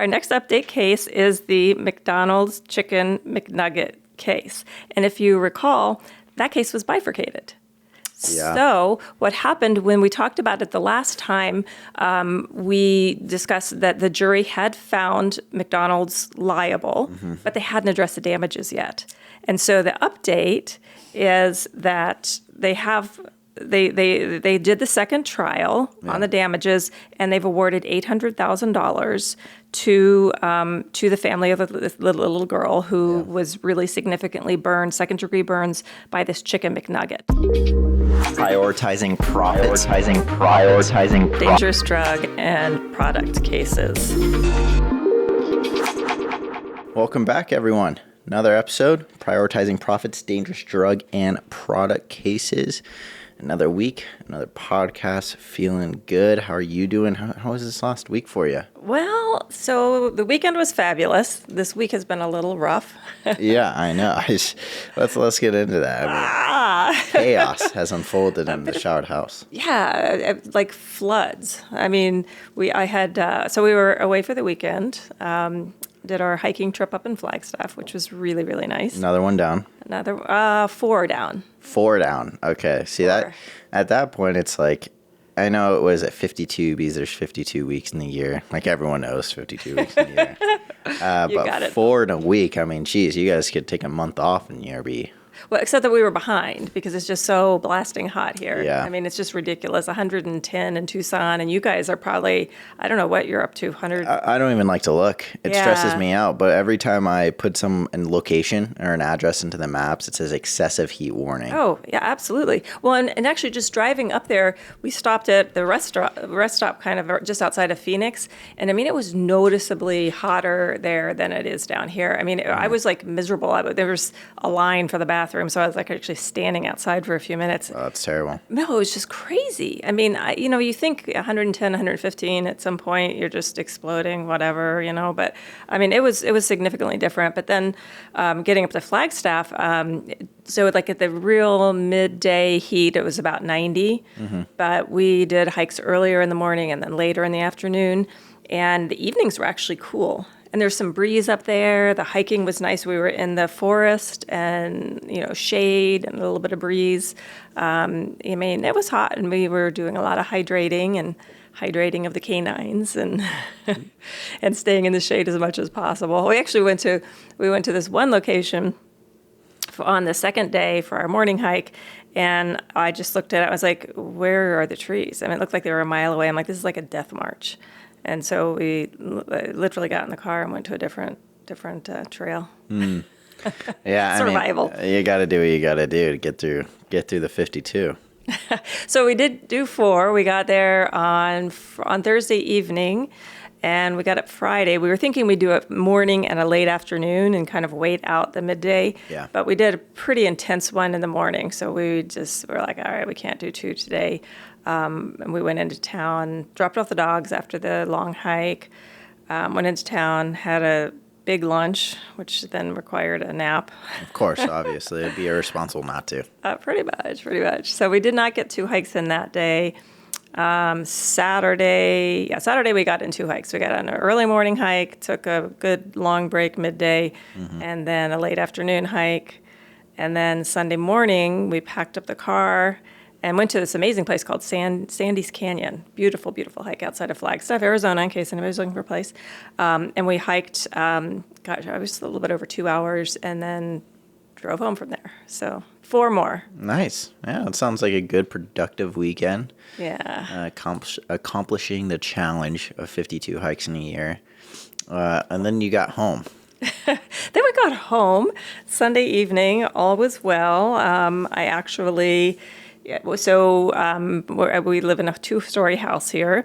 Our next update case is the McDonald's Chicken McNugget case. And if you recall, that case was bifurcated. Yeah. So what happened when we talked about it the last time, we discussed that the jury had found McDonald's liable, but they hadn't addressed the damages yet. And so the update is that they did the second trial on the damages, and they've awarded $800,000 to the family of the little girl who was really significantly burned, second-degree burns, by this chicken McNugget. Prioritizing profits. Dangerous drug and product cases. Welcome back, everyone. Another episode, Prioritizing Profits, Dangerous Drug and Product Cases. Another week, another podcast, feeling good. How are you doing? How was this last week for you? Well, so the weekend was fabulous. This week has been a little rough. Yeah, I know. Let's get into that. I mean, chaos has unfolded in the showered house. Yeah, like floods. I mean, we were away for the weekend. Did our hiking trip up in Flagstaff, which was really, really nice. Another one down. Another 4 down. 4 down. Okay. See, that at that point, it's like, I know it was at 52 because there's 52 weeks in the year. Like everyone knows 52 weeks in the year. But got it. 4 in a week, I mean, geez, you guys could take a month off in year B. Well, except that we were behind because it's just so blasting hot here. Yeah. I mean, it's just ridiculous. 110 in Tucson, and you guys are probably, I don't know what you're up to, 100. I don't even like to look. It stresses Yeah. me out. But every time I put some location or an address into the maps, it says excessive heat warning. Oh, yeah, absolutely. Well, and actually just driving up there, we stopped at the rest stop kind of just outside of Phoenix. And I mean, it was noticeably hotter there than it is down here. I mean, I was like miserable. There was a line for the bathroom, so I was like actually standing outside for a few minutes. Oh, that's terrible. No, it was just crazy. I mean, you think 110, 115 at some point, you're just exploding, whatever, But I mean, it was significantly different. But then getting up to Flagstaff, so like at the real midday heat, it was about 90. But we did hikes earlier in the morning and then later in the afternoon. And the evenings were actually cool. And there's some breeze up there. The hiking was nice. We were in the forest and, shade and a little bit of breeze. I mean, it was hot, and we were doing a lot of hydrating of the canines and and staying in the shade as much as possible. We actually went to this one location on the second day for our morning hike, and I just looked at it. I was like, where are the trees? I mean, it looked like they were a mile away. I'm like, this is like a death march. And so we literally got in the car and went to a different trail. Yeah, Survival. I mean, you got to do what you got to do to get through the 52. So we did do 4. We got there on Thursday evening, and we got up Friday. We were thinking we'd do a morning and a late afternoon and kind of wait out the midday. Yeah. But we did a pretty intense one in the morning, so we just were like, all right, we can't do 2 today. And we went into town, dropped off the dogs after the long hike, went into town, had a big lunch, which then required a nap. Of course, obviously. It'd be irresponsible not to. Pretty much. So we did not get 2 hikes in that day. Saturday we got in 2 hikes. We got on an early morning hike, took a good long break midday, and then a late afternoon hike. And then Sunday morning, we packed up the car and went to this amazing place called Sandy's Canyon. Beautiful, beautiful hike outside of Flagstaff, Arizona, in case anybody's looking for a place. And we hiked, I was a little bit over 2 hours, and then drove home from there. So 4 more. Nice. Yeah, it sounds like a good, productive weekend. Yeah. Accomplishing the challenge of 52 hikes in a year. And then you got home. Then we got home Sunday evening. All was well. I actually... Yeah, so we live in a 2-story house here,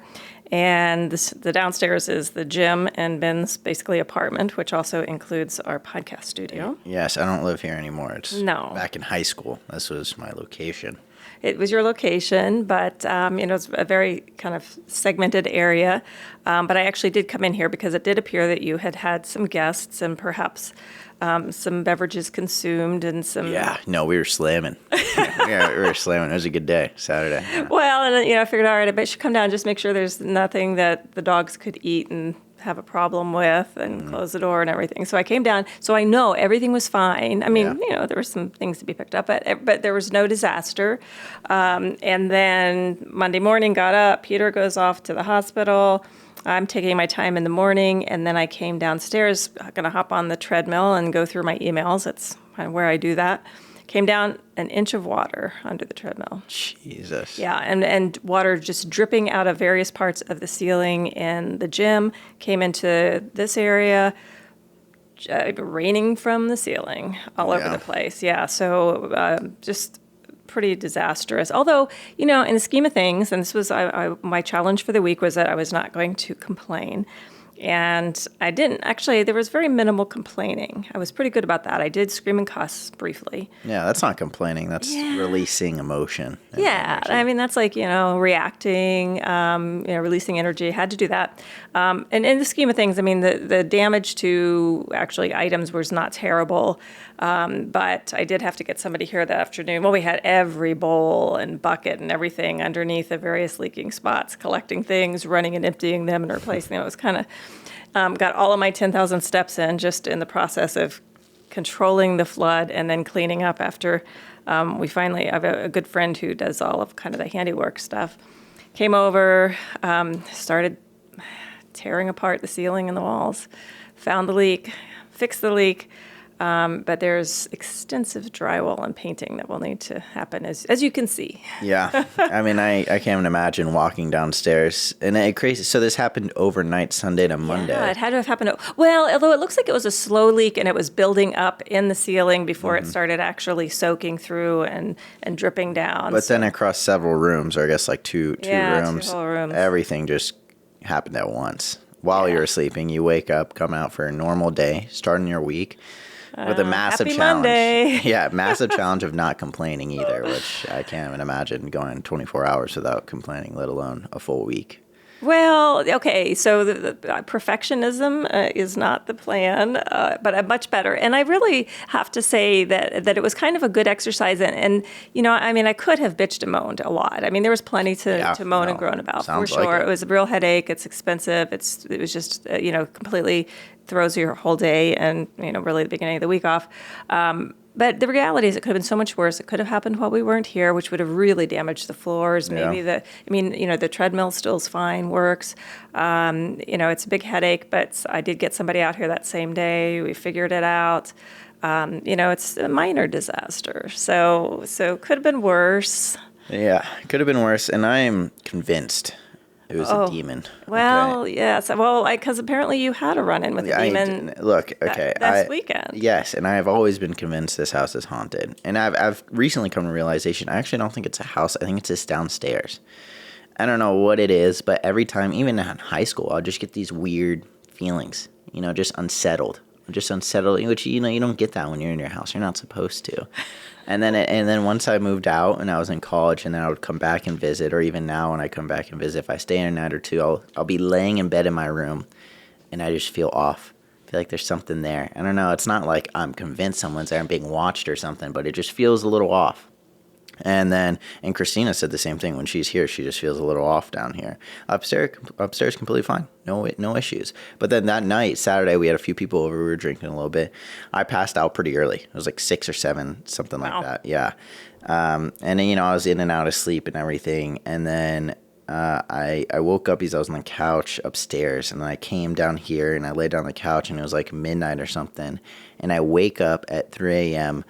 and the downstairs is the gym and Ben's basically apartment, which also includes our podcast studio. Yes, I don't live here anymore. It's No. back in high school. This was my location. It was your location, but it's a very kind of segmented area. But I actually did come in here because it did appear that you had some guests and perhaps some beverages consumed and some... Yeah, no, we were slamming. We were slamming. It was a good day, Saturday. Yeah. Well, and I figured, all right, I bet you should come down and just make sure there's nothing that the dogs could eat and have a problem with and close the door and everything. So I came down. So I know everything was fine. I mean, there were some things to be picked up, but there was no disaster. And then Monday morning, got up. Peter goes off to the hospital. I'm taking my time in the morning, and then I came downstairs, going to hop on the treadmill and go through my emails. That's kind of where I do that. Came down an inch of water under the treadmill. Jesus. Yeah, and water just dripping out of various parts of the ceiling in the gym, came into this area, raining from the ceiling all over the place. Yeah, so just pretty disastrous. Although, in the scheme of things, and this was my challenge for the week, was that I was not going to complain. And I didn't. Actually, there was very minimal complaining. I was pretty good about that. I did scream and cuss briefly. Yeah, that's not complaining. That's releasing emotion. Yeah, energy. I mean, that's like, reacting, releasing energy. Had to do that. And in the scheme of things, I mean, the damage to actually items was not terrible. But I did have to get somebody here that afternoon. Well, we had every bowl and bucket and everything underneath the various leaking spots, collecting things, running and emptying them and replacing them. It was kind of, got all of my 10,000 steps in just in the process of controlling the flood and then cleaning up after I have a good friend who does all of kind of the handiwork stuff. Came over, started tearing apart the ceiling and the walls, found the leak, fixed the leak. But there's extensive drywall and painting that will need to happen, as you can see. Yeah. I mean, I can't even imagine walking downstairs. And it crazy. So this happened overnight, Sunday to Monday. Yeah, it had to have happened. Well, although it looks like it was a slow leak and it was building up in the ceiling before it started actually soaking through and dripping down. But then across several rooms, or I guess like two rooms, 2 whole rooms. Everything just happened at once. While you were sleeping, you wake up, come out for a normal day, starting your week. With a massive Happy challenge. Monday. Yeah, massive challenge of not complaining either, which I can't even imagine going 24 hours without complaining, let alone a full week. Well, okay, so the perfectionism is not the plan, but much better. And I really have to say that it was kind of a good exercise. And I mean, I could have bitched and moaned a lot. I mean, there was plenty to moan and groan about, for sure. Like it was a real headache. It's expensive. It was just, completely throws your whole day and, really the beginning of the week off. But the reality is it could have been so much worse. It could have happened while we weren't here, which would have really damaged the floors. Maybe the treadmill still is fine, works. It's a big headache, but I did get somebody out here that same day. We figured it out. It's a minor disaster. So could have been worse. Yeah, could have been worse. And I am convinced it was a demon. Well, yes. Well, because apparently you had a run-in with a demon. Last weekend. Yes, and I have always been convinced this house is haunted. And I've recently come to realization, I actually don't think it's a house. I think it's just downstairs. I don't know what it is, but every time, even in high school, I'll just get these weird feelings, just unsettled. Which, you don't get that when you're in your house. You're not supposed to. And then once I moved out and I was in college, and then I would come back and visit, or even now when I come back and visit, if I stay a night or two, I'll be laying in bed in my room, and I just feel off. I feel like there's something there. I don't know. It's not like I'm convinced someone's there and being watched or something, but it just feels a little off. And Christina said the same thing. When she's here, she just feels a little off down here. Upstairs completely fine. No issues. But then that night, Saturday, we had a few people over. We were drinking a little bit. I passed out pretty early. It was like 6 or 7, something like that. Yeah. And then, I was in and out of sleep and everything. And then I woke up because I was on the couch upstairs. And then I came down here and I laid down on the couch, and it was like midnight or something. And I wake up at 3 a.m.,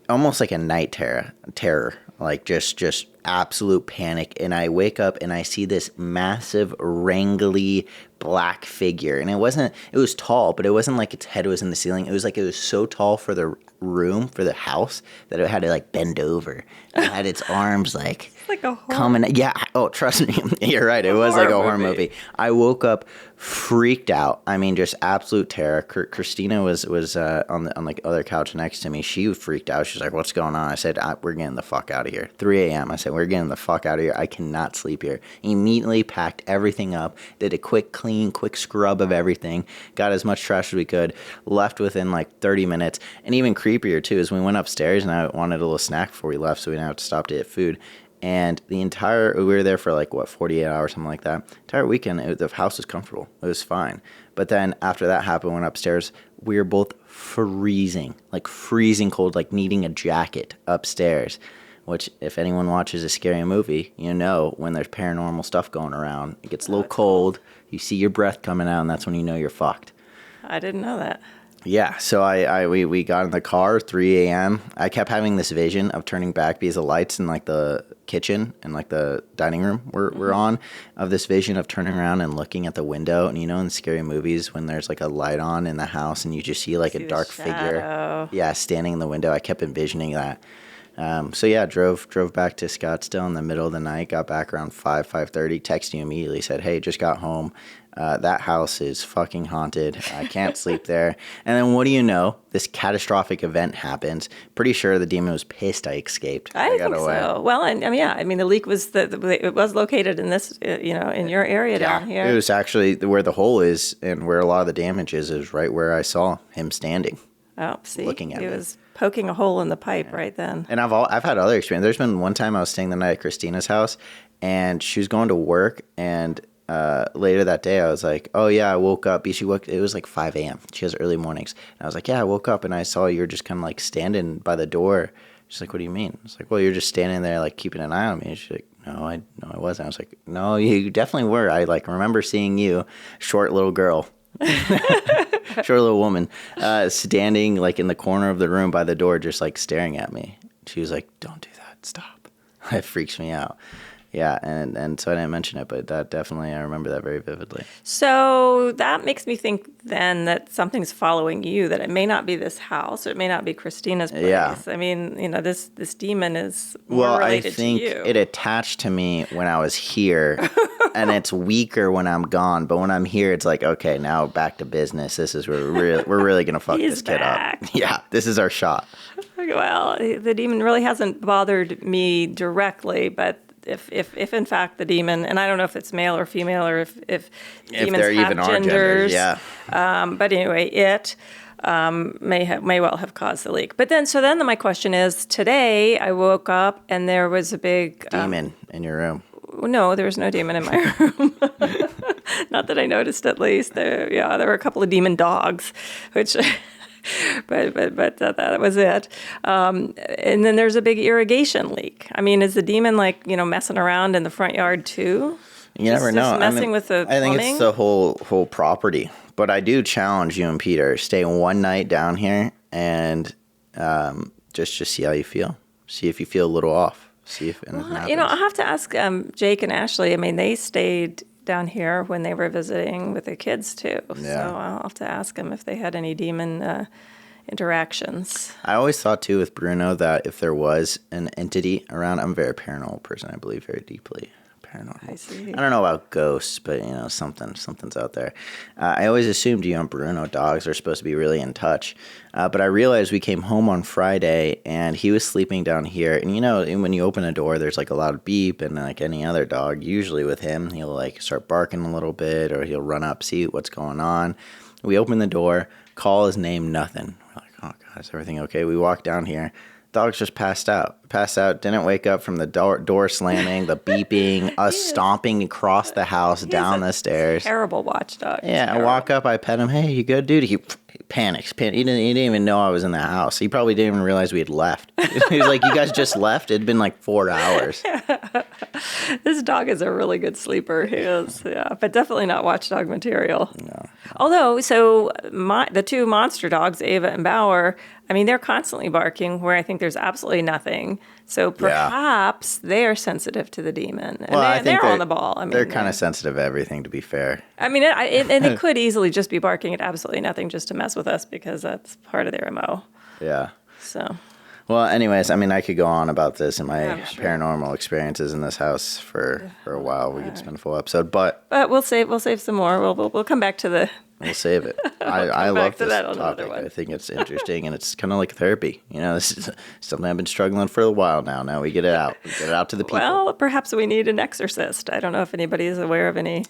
almost like a night terror. Like just absolute panic. And I wake up and I see this massive, wrangly black figure. And it was tall, but it wasn't like its head was in the ceiling. It was like it was so tall for the room, for the house, that it had to like bend over. It had its arms like a horror. Coming. Yeah. Oh, trust me. You're right. It was like a horror movie. I woke up freaked out. I mean, just absolute terror. Christina was on the other couch next to me. She freaked out. She's like, "What's going on?" I said, "We're getting the fuck out of here." 3 a.m. I said, "We're getting the fuck out of here. I cannot sleep here." Immediately packed everything up. Did a quick scrub of everything. Got as much trash as we could. Left within like 30 minutes. And even creepier too is we went upstairs and I wanted a little snack before we left, so we didn't have to stop to get food. And we were there for 48 hours, something like that. Entire weekend, the house was comfortable. It was fine. But then after that happened, went upstairs. We were both freezing cold, like needing a jacket upstairs. Which, if anyone watches a scary movie, you know when there's paranormal stuff going around, it gets a little cold. You see your breath coming out, and that's when you know you're fucked. I didn't know that. Yeah, so we got in the car, 3 a.m. I kept having this vision of turning back because the lights in like the kitchen and like the dining room were on, of this vision of turning around and looking at the window. And you know in scary movies when there's like a light on in the house and you just see like a dark figure, standing in the window. I kept envisioning that. So yeah, drove back to Scottsdale in the middle of the night, got back around 5:30, texted you immediately, said, hey, just got home. That house is fucking haunted. I can't sleep there. And then what do you know? This catastrophic event happens. Pretty sure the demon was pissed I escaped. I think so. Well, and I mean, the leak was it was located in this, in your area down here. It was actually where the hole is and where a lot of the damage is right where I saw him standing. Oh, see, looking at he me. was poking a hole in the pipe right then. And I've had other experience. There's been one time I was staying the night at Christina's house, and she was going to work, and later that day I was like, oh yeah, I woke up. It was like 5 a.m. She has early mornings. And I was like, yeah, I woke up and I saw you're just kind of like standing by the door. She's like, what do you mean? I was like, well, you're just standing there like keeping an eye on me. And she's like, no, I wasn't. I was like, no, you definitely were. I like remember seeing you, short little girl. Short little woman standing like in the corner of the room by the door just like staring at me. She was like, don't do that, stop. It freaks me out. Yeah, and so I didn't mention it, but that definitely, I remember that very vividly. So that makes me think then that something's following you, that it may not be this house, or it may not be Christina's place. Yeah. I mean, this demon is more related to you. Well, I think it attached to me when I was here, and it's weaker when I'm gone. But when I'm here, it's like, okay, now back to business. This is where we're really gonna fuck this kid up. Yeah, this is our shot. Well, the demon really hasn't bothered me directly, but if in fact the demon, and I don't know if it's male or female, or if demons have even genders, yeah. But anyway, it may well have caused the leak. But then my question is, today I woke up and there was a big demon in your room. No, there was no demon in my room. Not that I noticed, at least. There were a couple of demon dogs, which. But that was it. And then there's a big irrigation leak. I mean, is the demon messing around in the front yard too? You never know. Just messing with the I think plumbing? it's the whole property. But I do challenge you and Peter, stay one night down here and just see how you feel. See if you feel a little off. See if anything happens. I'll have to ask Jake and Ashley. I mean, they stayed down here when they were visiting with the kids too. Yeah. So I'll have to ask them if they had any demon interactions. I always thought too with Bruno that if there was an entity around, I'm a very paranormal person. I believe very deeply paranormal. I see. I don't know about ghosts, but something's out there. I always assumed you and Bruno dogs are supposed to be really in touch, but I realized we came home on Friday and he was sleeping down here. And when you open a door, there's like a loud beep, and like any other dog, usually with him, he'll like start barking a little bit, or he'll run up, see what's going on. We open the door, call his name, nothing. We're like, oh God, is everything okay? We walk down here. Dog's just passed out, didn't wake up from the door slamming, the beeping, us stomping across the house, down the stairs. Terrible watchdog. Yeah, I walk up, I pet him. Hey, you good, dude? He panics. He didn't even know I was in the house. He probably didn't even realize we had left. He was like, you guys just left? It'd been like 4 hours. This dog is a really good sleeper. He is, yeah, but definitely not watchdog material. No. Although, the two monster dogs, Ava and Bauer, I mean, they're constantly barking where I think there's absolutely nothing. So perhaps they are sensitive to the demon. And I think they're on the ball. I mean, they're kind of sensitive to everything, to be fair. I mean, and they could easily just be barking at absolutely nothing just to mess with us, because that's part of their MO. Yeah. So. Well, anyways, I mean, I could go on about this and my paranormal experiences in this house for a while. We could spend a full episode, but we'll save some more. We'll come back to the. We'll save it. I love this topic. One. I think it's interesting, and it's kind of like therapy. This is something I've been struggling for a while now. Now we get it out. We get it out to the people. Well, perhaps we need an exorcist. I don't know if anybody is aware of any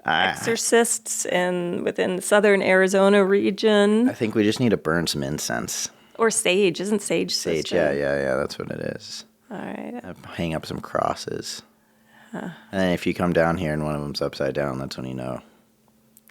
exorcists within the southern Arizona region. I think we just need to burn some incense. Or sage. Isn't sage Sage, sister? yeah. That's what it is. All right. Hang up some crosses. And then if you come down here and one of them's upside down, that's when you know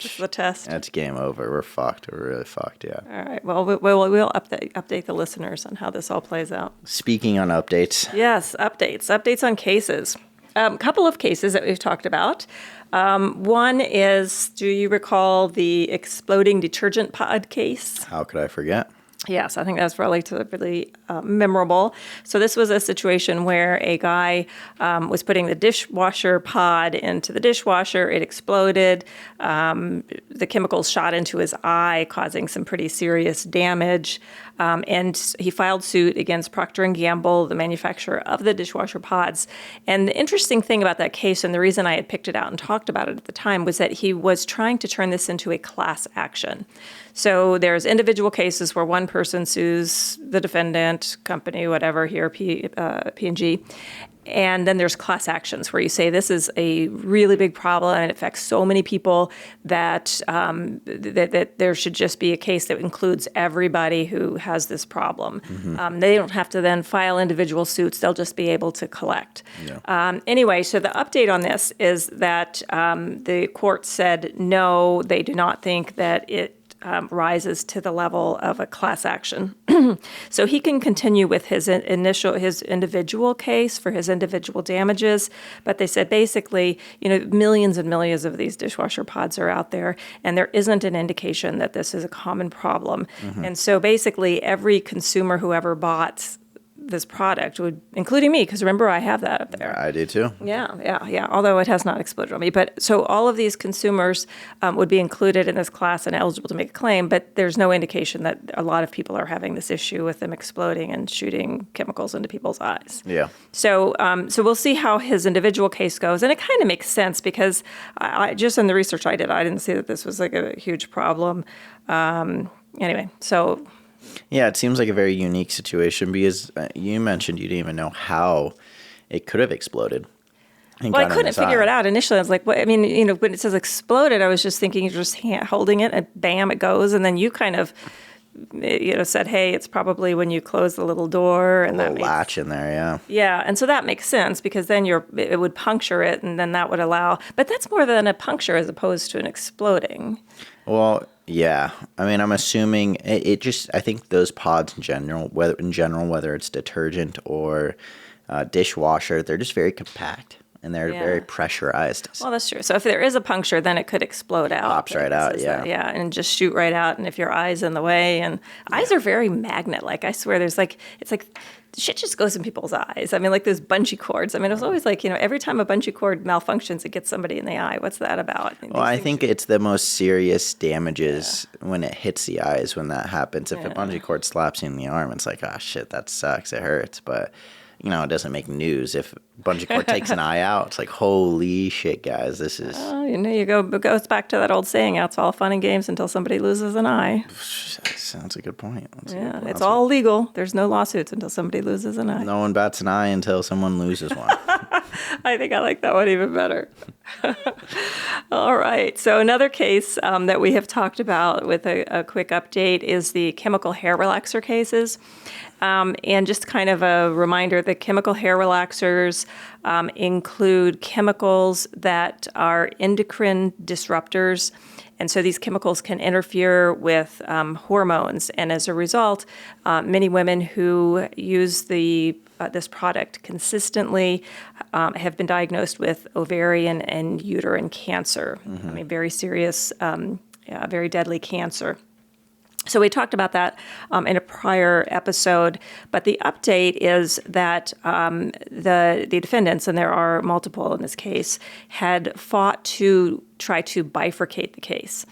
This is the test. That's game over. We're fucked. We're really fucked, yeah. All right. Well, we'll update the listeners on how this all plays out. Speaking on updates. Yes, updates on cases. Couple of cases that we've talked about. One is, do you recall the exploding detergent pod case? How could I forget? Yes, I think that's relatively memorable. So this was a situation where a guy was putting the dishwasher pod into the dishwasher. It exploded. The chemicals shot into his eye, causing some pretty serious damage. And he filed suit against Procter & Gamble, the manufacturer of the dishwasher pods. And the interesting thing about that case, and the reason I had picked it out and talked about it at the time, was that he was trying to turn this into a class action. So there's individual cases where one person sues the defendant, company, whatever, here, P&G. And then there's class actions where you say this is a really big problem and it affects so many people that that there should just be a case that includes everybody who has this problem. Mm-hmm. They don't have to then file individual suits. They'll just be able to collect. Yeah. Anyway, so the update on this is that the court said no, they do not think that it rises to the level of a class action. So he can continue with his individual case for his individual damages, but they said basically, millions and millions of these dishwasher pods are out there, and there isn't an indication that this is a common problem. Mm-hmm. And so basically every consumer who ever bought this product would, including me, because remember I have that up there. I do too. Yeah. Although it has not exploded on me, but so all of these consumers would be included in this class and eligible to make a claim. But there's no indication that a lot of people are having this issue with them exploding and shooting chemicals into people's eyes. Yeah. So we'll see how his individual case goes, and it kind of makes sense because I just in the research I did, I didn't see that this was like a huge problem. Anyway, so. Yeah, it seems like a very unique situation because you mentioned you didn't even know how it could have exploded. Well, I couldn't figure it out initially. I was like, what? I mean, when it says exploded, I was just thinking you're just holding it and bam, it goes. And then you kind of, said, hey, it's probably when you close the little door. And that latch in there, yeah. Yeah, and so that makes sense because then it would puncture it and then that would allow. But that's more than a puncture as opposed to an exploding. Well, yeah. I mean, I'm assuming it just, I think those pods in general, whether it's detergent or dishwasher, they're just very compact and they're very pressurized. Well, that's true. So if there is a puncture, then it could explode out. Pops right out, yeah. Yeah, and just shoot right out. And if your eye's in the way, and eyes are very magnet-like. I swear it's like shit just goes in people's eyes. I mean, like those bungee cords. I mean, it was always like, every time a bungee cord malfunctions, it gets somebody in the eye. What's that about? Well, I think it's the most serious damages when it hits the eyes when that happens. If a bungee cord slaps you in the arm, it's like, oh, shit, that sucks. It hurts. But, it doesn't make news. If a bungee cord takes an eye out, it's like, holy shit, guys, this is... you go. It goes back to that old saying, it's all fun and games until somebody loses an eye. Sounds a good point. It's all legal. There's no lawsuits until somebody loses an eye. No one bats an eye until someone loses one. I think I like that one even better. All right. So another case that we have talked about with a quick update is the chemical hair relaxer cases. And just kind of a reminder, the chemical hair relaxers include chemicals that are endocrine disruptors. And so these chemicals can interfere with hormones. And as a result, many women who use this product consistently have been diagnosed with ovarian and uterine cancer. Mm-hmm. I mean, very serious, very deadly cancer. So we talked about that in a prior episode, but the update is that the defendants, and there are multiple in this case, had fought to try to bifurcate the case.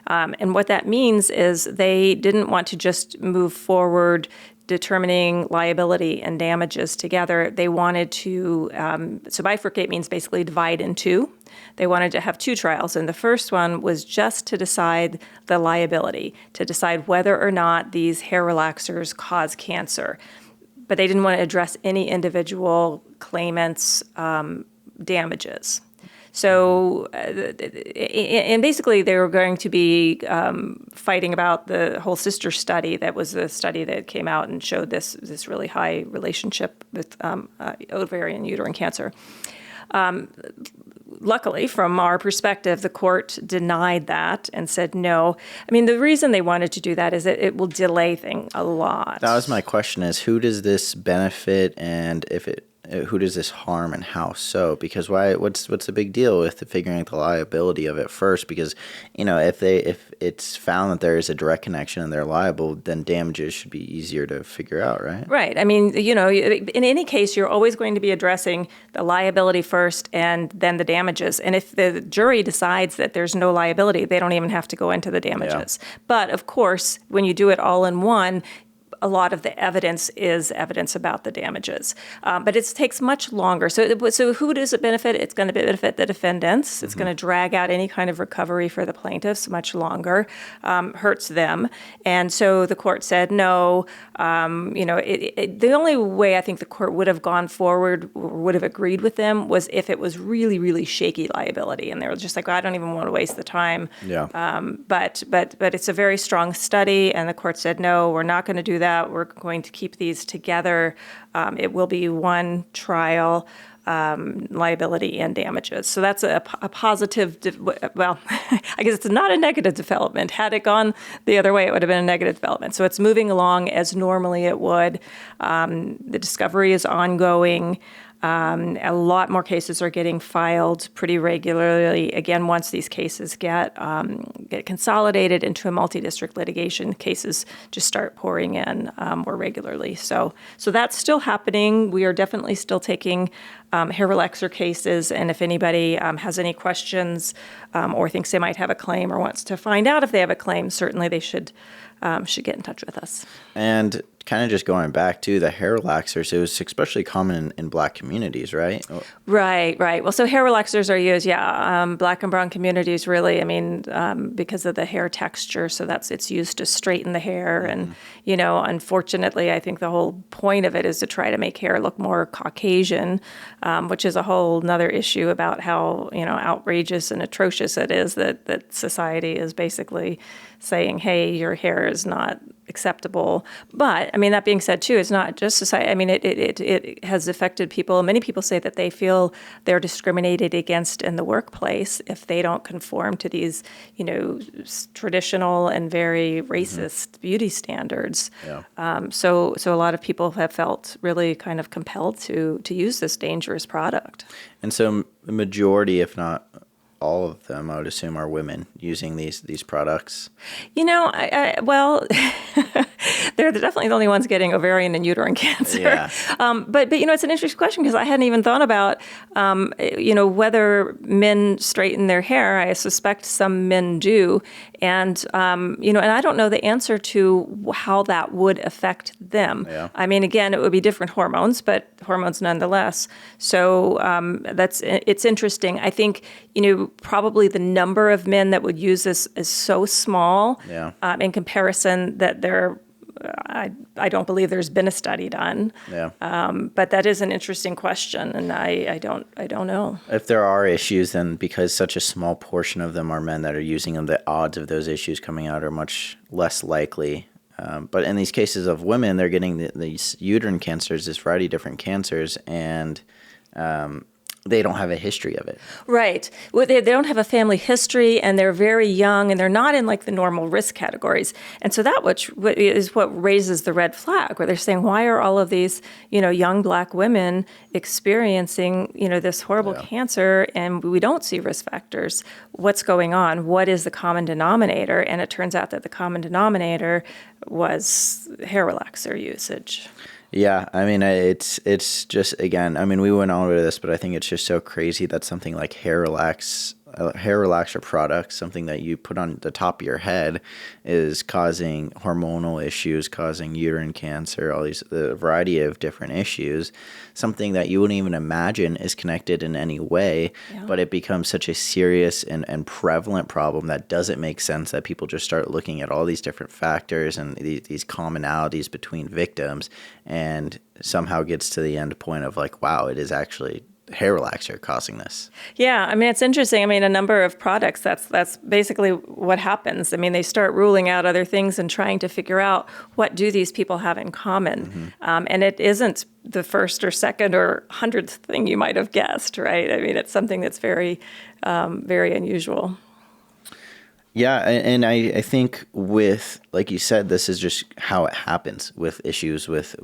And what that means is they didn't want to just move forward determining liability and damages together. They wanted to, so bifurcate means basically divide in two. They wanted to have two trials, and the first one was just to decide the liability, to decide whether or not these hair relaxers cause cancer. But they didn't want to address any individual claimant's damages. So, and basically they were going to be fighting about the whole sister study. That was the study that came out and showed this really high relationship with ovarian and uterine cancer. luckily, from our perspective, the court denied that and said no. I mean, the reason they wanted to do that is that it will delay things a lot. That was my question: is who does this benefit, and who does this harm, and how so? Because what's the big deal with figuring out the liability of it first? Because, if it's found that there is a direct connection and they're liable, then damages should be easier to figure out, right? Right. I mean, in any case, you're always going to be addressing the liability first and then the damages. And if the jury decides that there's no liability, they don't even have to go into the damages. Yeah. But of course, when you do it all in one, a lot of the evidence is evidence about the damages. But it takes much longer. So who does it benefit? It's going to benefit the defendants. It's going to drag out any kind of recovery for the plaintiffs much longer, hurts them. And so the court said no. The only way I think the court would have gone forward or would have agreed with them was if it was really, really shaky liability. And they were just like, I don't even want to waste the time. Yeah. But it's a very strong study. And the court said, no, we're not going to do that. We're going to keep these together. It will be one trial, liability and damages. So that's a positive, I guess it's not a negative development. Had it gone the other way, it would have been a negative development. So it's moving along as normally it would. The discovery is ongoing. A lot more cases are getting filed pretty regularly. Again, once these cases get consolidated into a multi-district litigation, cases just start pouring in more regularly. So that's still happening. We are definitely still taking hair relaxer cases, and if anybody has any questions or thinks they might have a claim or wants to find out if they have a claim, certainly they should get in touch with us. And kind of just going back to the hair relaxers, it was especially common in Black communities, right? Right. Well, so hair relaxers are used, Black and brown communities, really. I mean, because of the hair texture, so it's used to straighten the hair. And, unfortunately, I think the whole point of it is to try to make hair look more Caucasian, which is a whole nother issue about how, outrageous and atrocious it is that society is basically saying, hey, your hair is not acceptable. But I mean, that being said, too, it's not just society. I mean, it has affected people. Many people say that they feel they're discriminated against in the workplace if they don't conform to these, traditional and very racist beauty standards. Yeah. So a lot of people have felt really kind of compelled to use this dangerous product. And so the majority, if not all of them, I would assume, are women using these products. They're definitely the only ones getting ovarian and uterine cancer. Yeah. But it's an interesting question because I hadn't even thought about whether men straighten their hair. I suspect some men do, and and I don't know the answer to how that would affect them. Yeah. I mean, again, it would be different hormones, but hormones nonetheless. So it's interesting. I think probably the number of men that would use this is so small in comparison that I don't believe there's been a study done. Yeah. But that is an interesting question, and I don't know. If there are issues, then because such a small portion of them are men that are using them, the odds of those issues coming out are much less likely. But in these cases of women, they're getting these uterine cancers, this variety of different cancers, and they don't have a history of it. Right. Well, they don't have a family history, and they're very young, and they're not in like the normal risk categories. And so that is what raises the red flag, where they're saying, why are all of these, young Black women experiencing, this horrible cancer, and we don't see risk factors? What's going on? What is the common denominator? And it turns out that the common denominator was hair relaxer usage. Yeah, I mean, it's just, again, I mean, we went on over this, but I think it's just so crazy that something like hair relaxer products, something that you put on the top of your head, is causing hormonal issues, causing uterine cancer, the variety of different issues, something that you wouldn't even imagine is connected in any way, but it becomes such a serious and prevalent problem that doesn't make sense, that people just start looking at all these different factors and these commonalities between victims, and somehow gets to the end point of like, wow, it is actually hair relaxer causing this. Yeah, I mean, it's interesting. I mean, a number of products, that's basically what happens. I mean, they start ruling out other things and trying to figure out what do these people have in common. And it isn't the first or second or 100th thing you might have guessed, right? I mean, it's something that's very, very unusual. Yeah, and I think with, like you said, this is just how it happens with issues with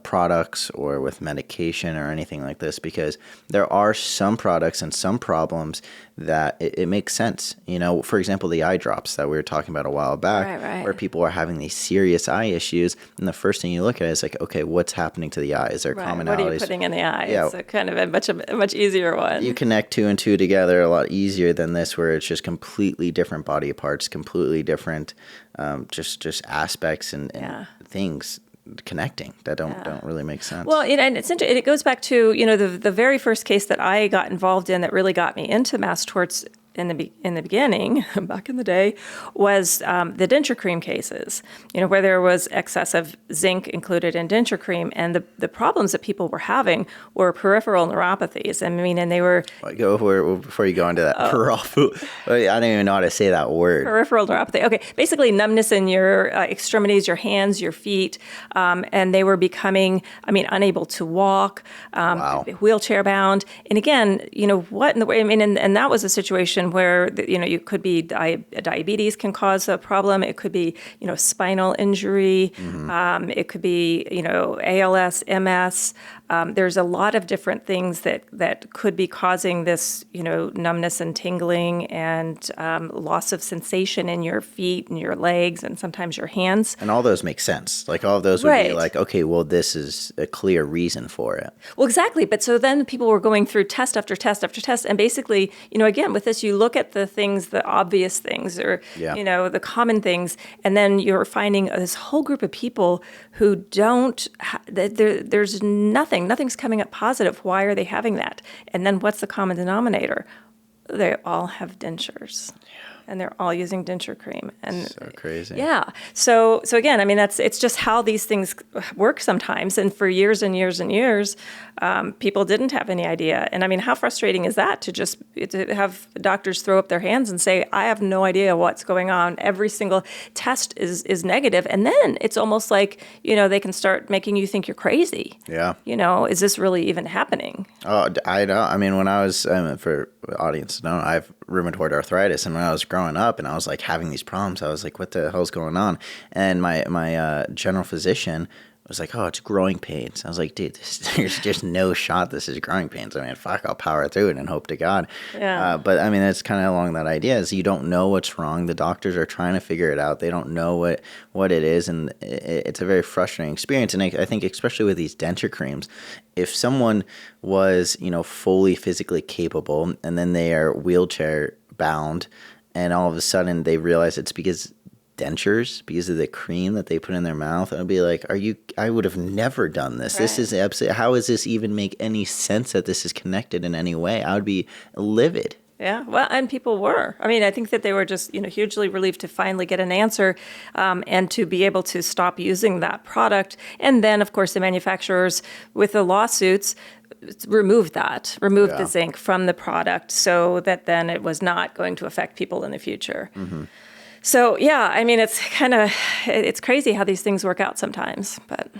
products or with medication or anything like this, because there are some products and some problems that it makes sense. You know, for example, the eye drops that we were talking about a while back, Right. where people are having these serious eye issues, and the first thing you look at is like, okay, what's happening to the eye? Is there Right. commonalities? What are you putting in the eye? Yeah. It's a kind of a much easier one. You connect two and two together a lot easier than this, where it's just completely different body parts, completely different, just aspects and things connecting that don't really make sense. Well, and it goes back to, the very first case that I got involved in that really got me into mass torts in the beginning, back in the day, was the denture cream cases, where there was excessive zinc included in denture cream. And the problems that people were having were peripheral neuropathies. I mean, and they were... Before you go into that, I don't even know how to say that word. Peripheral neuropathy. Okay, basically numbness in your extremities, your hands, your feet, and they were becoming, unable to walk, Wow. wheelchair bound. And again, what in the way? I mean, and that was a situation where you could be diabetes can cause a problem. It could be spinal injury. It could be ALS, MS. There's a lot of different things that could be causing this numbness and tingling and loss of sensation in your feet and your legs and sometimes your hands. And all those make sense. Like all of those would be Right. like, okay, well, this is a clear reason for it. Well, exactly. But so then people were going through test after test after test. And basically, again, with this, you look at the things, the obvious things or, Yeah. the common things. And then you're finding this whole group of people who don't, there's nothing's coming up positive. Why are they having that? And then what's the common denominator? They all have dentures. And they're all using denture cream. And So crazy. yeah. So again, it's just how these things work sometimes. And for years and years and years, people didn't have any idea. And how frustrating is that to have doctors throw up their hands and say, I have no idea what's going on. Every single test is negative. And then it's almost like, they can start making you think you're crazy. Yeah. Is this really even happening? Oh, I know. When I was, for the audience to know, I have rheumatoid arthritis, and when I was growing up and I was like having these problems, I was like, what the hell's going on? And my general physician was like, oh, it's growing pains. I was like, dude, there's just no shot this is growing pains. Fuck, I'll power through it and hope to God. Yeah. But that's kind of along that idea is you don't know what's wrong. The doctors are trying to figure it out. They don't know what it is. And it's a very frustrating experience. And I think especially with these denture creams, if someone was, fully physically capable and then they are wheelchair bound and all of a sudden they realize it's because of the cream that they put in their mouth, I'd be like, I would have never done this. Right. This is absolutely, how does this even make any sense that this is connected in any way? I would be livid. Yeah, well, and people were. I think that they were just, hugely relieved to finally get an answer and to be able to stop using that product. And then, of course, the manufacturers, with the lawsuits, removed the zinc from the product so that then it was not going to affect people in the future. Mm-hmm. So, yeah, it's crazy how these things work out sometimes, but...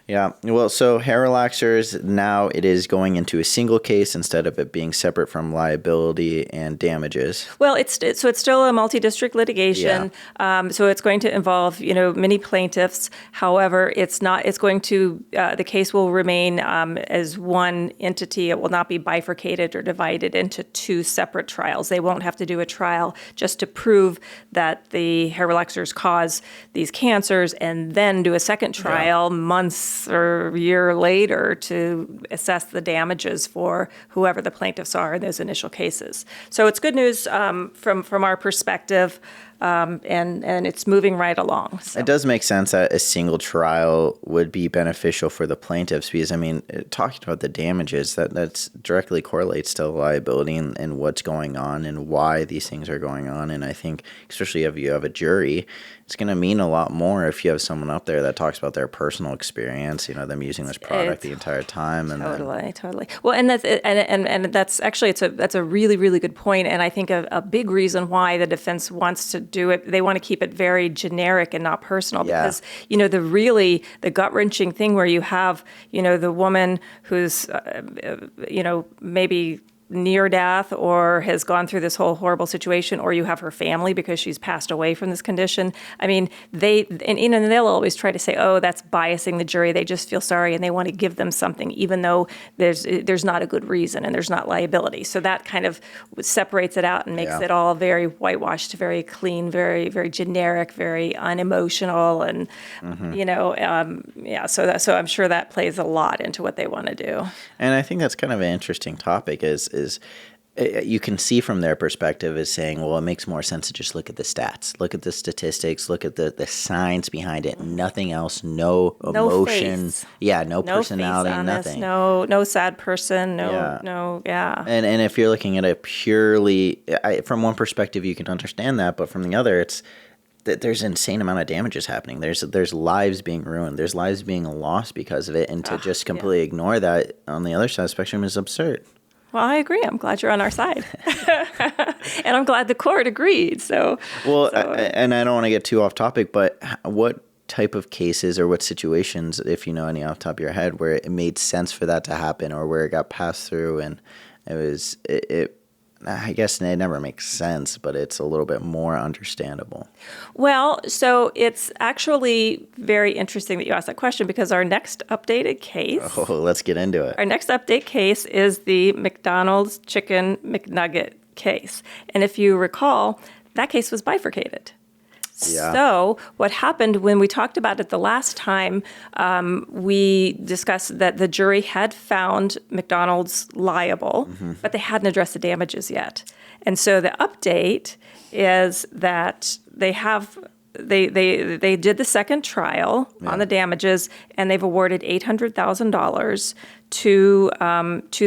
Yeah. Well, so hair relaxers, now it is going into a single case instead of it being separate from liability and damages. Well, it's still a multi-district litigation. Yeah. So it's going to involve, many plaintiffs. However, the case will remain as one entity. It will not be bifurcated or divided into two separate trials. They won't have to do a trial just to prove that the hair relaxers cause these cancers and then do a second trial months or a year later to assess the damages for whoever the plaintiffs are in those initial cases. So it's good news from our perspective. and it's moving right along. So. It does make sense that a single trial would be beneficial for the plaintiffs because, I mean, talking about the damages, that's directly correlates to liability and what's going on and why these things are going on. And I think, especially if you have a jury, it's going to mean a lot more if you have someone up there that talks about their personal experience, them using this product the entire time. And Totally. Well, and that's actually, that's a really, really good point. And I think a big reason why the defense wants to do it, they want to keep it very generic and not personal because, the gut-wrenching thing where you have, the woman who's, maybe near death or has gone through this whole horrible situation, or you have her family because she's passed away from this condition. I mean, they'll always try to say, oh, that's biasing the jury. They just feel sorry and they want to give them something, even though there's not a good reason and there's not liability. So that kind of separates it out and makes it all very whitewashed, very clean, very, very generic, very unemotional. And, so I'm sure that plays a lot into what they want to do. And I think that's kind of an interesting topic is you can see from their perspective is saying, well, it makes more sense to just look at the stats, look at the statistics, look at the science behind it, nothing else, no emotion. Face. No personality, nothing. No sad person, And if you're looking at it purely, from one perspective, you can understand that, but from the other, it's that there's an insane amount of damages happening. There's lives being ruined. There's lives being lost because of it. And to just completely ignore that on the other side of the spectrum is absurd. Well, I agree. I'm glad you're on our side. And I'm glad the court agreed. And I don't want to get too off topic, but what type of cases or what situations, if you know any off the top of your head, where it made sense for that to happen or where it got passed through and I guess it never makes sense, but it's a little bit more understandable. Well, so it's actually very interesting that you asked that question because our next updated case... Oh, let's get into it. Our next update case is the McDonald's Chicken McNugget case. And if you recall, that case was bifurcated. Yeah. So what happened when we talked about it the last time, we discussed that the jury had found McDonald's liable, but they hadn't addressed the damages yet. And so the update is that they did the second trial on the damages, and they've awarded $800,000 to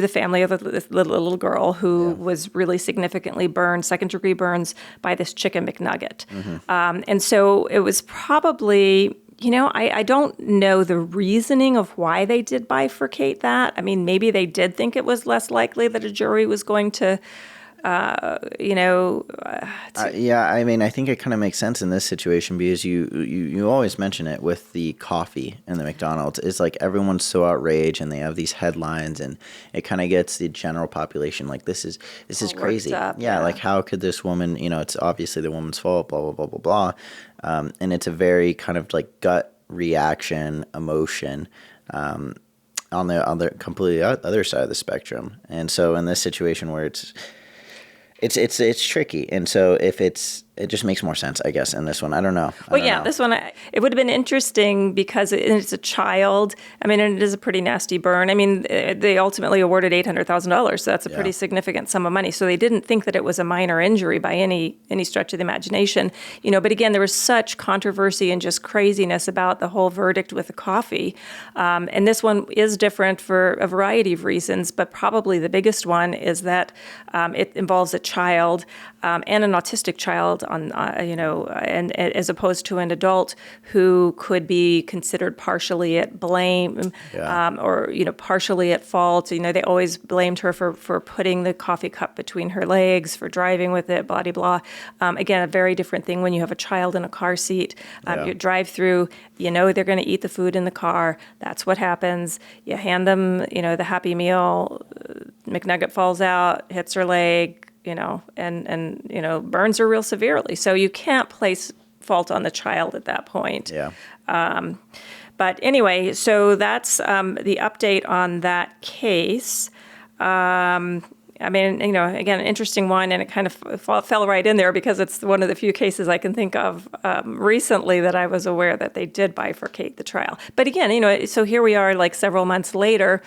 the family of the little girl who was really significantly burned, second-degree burns, by this chicken McNugget. And so it was probably, I don't know the reasoning of why they did bifurcate that. I mean, maybe they did think it was less likely that a jury was going to I mean, I think it kind of makes sense in this situation because you always mention it with the coffee and the McDonald's. It's like everyone's so outraged and they have these headlines and it kind of gets the general population like this is crazy. Like how could this woman, it's obviously the woman's fault, blah, blah, blah, blah, blah. And it's a very kind of like gut reaction, emotion. On the completely other side of the spectrum. And so in this situation where it's tricky. And so it just makes more sense, I guess, in this one. I don't know. This one, it would have been interesting because it's a child. I mean, and it is a pretty nasty burn. I mean, they ultimately awarded $800,000, so that's a pretty significant sum of money. So they didn't think that it was a minor injury by any stretch of the imagination. But again, there was such controversy and just craziness about the whole verdict with the coffee. And this one is different for a variety of reasons, but probably the biggest one is that it involves a child and an autistic child and as opposed to an adult who could be considered partially at blame or partially at fault. They always blamed her for putting the coffee cup between her legs, for driving with it, blah, blah, blah. Again, a very different thing when you have a child in a car seat. You drive through, they're going to eat the food in the car. That's what happens. You hand them, the Happy Meal. McNugget falls out, hits her leg, and burns her real severely. So you can't place fault on the child at that point. But anyway, so that's the update on that case. I mean, again, an interesting one, and it kind of fell right in there because it's one of the few cases I can think of recently that I was aware that they did bifurcate the trial. But again, so here we are like several months later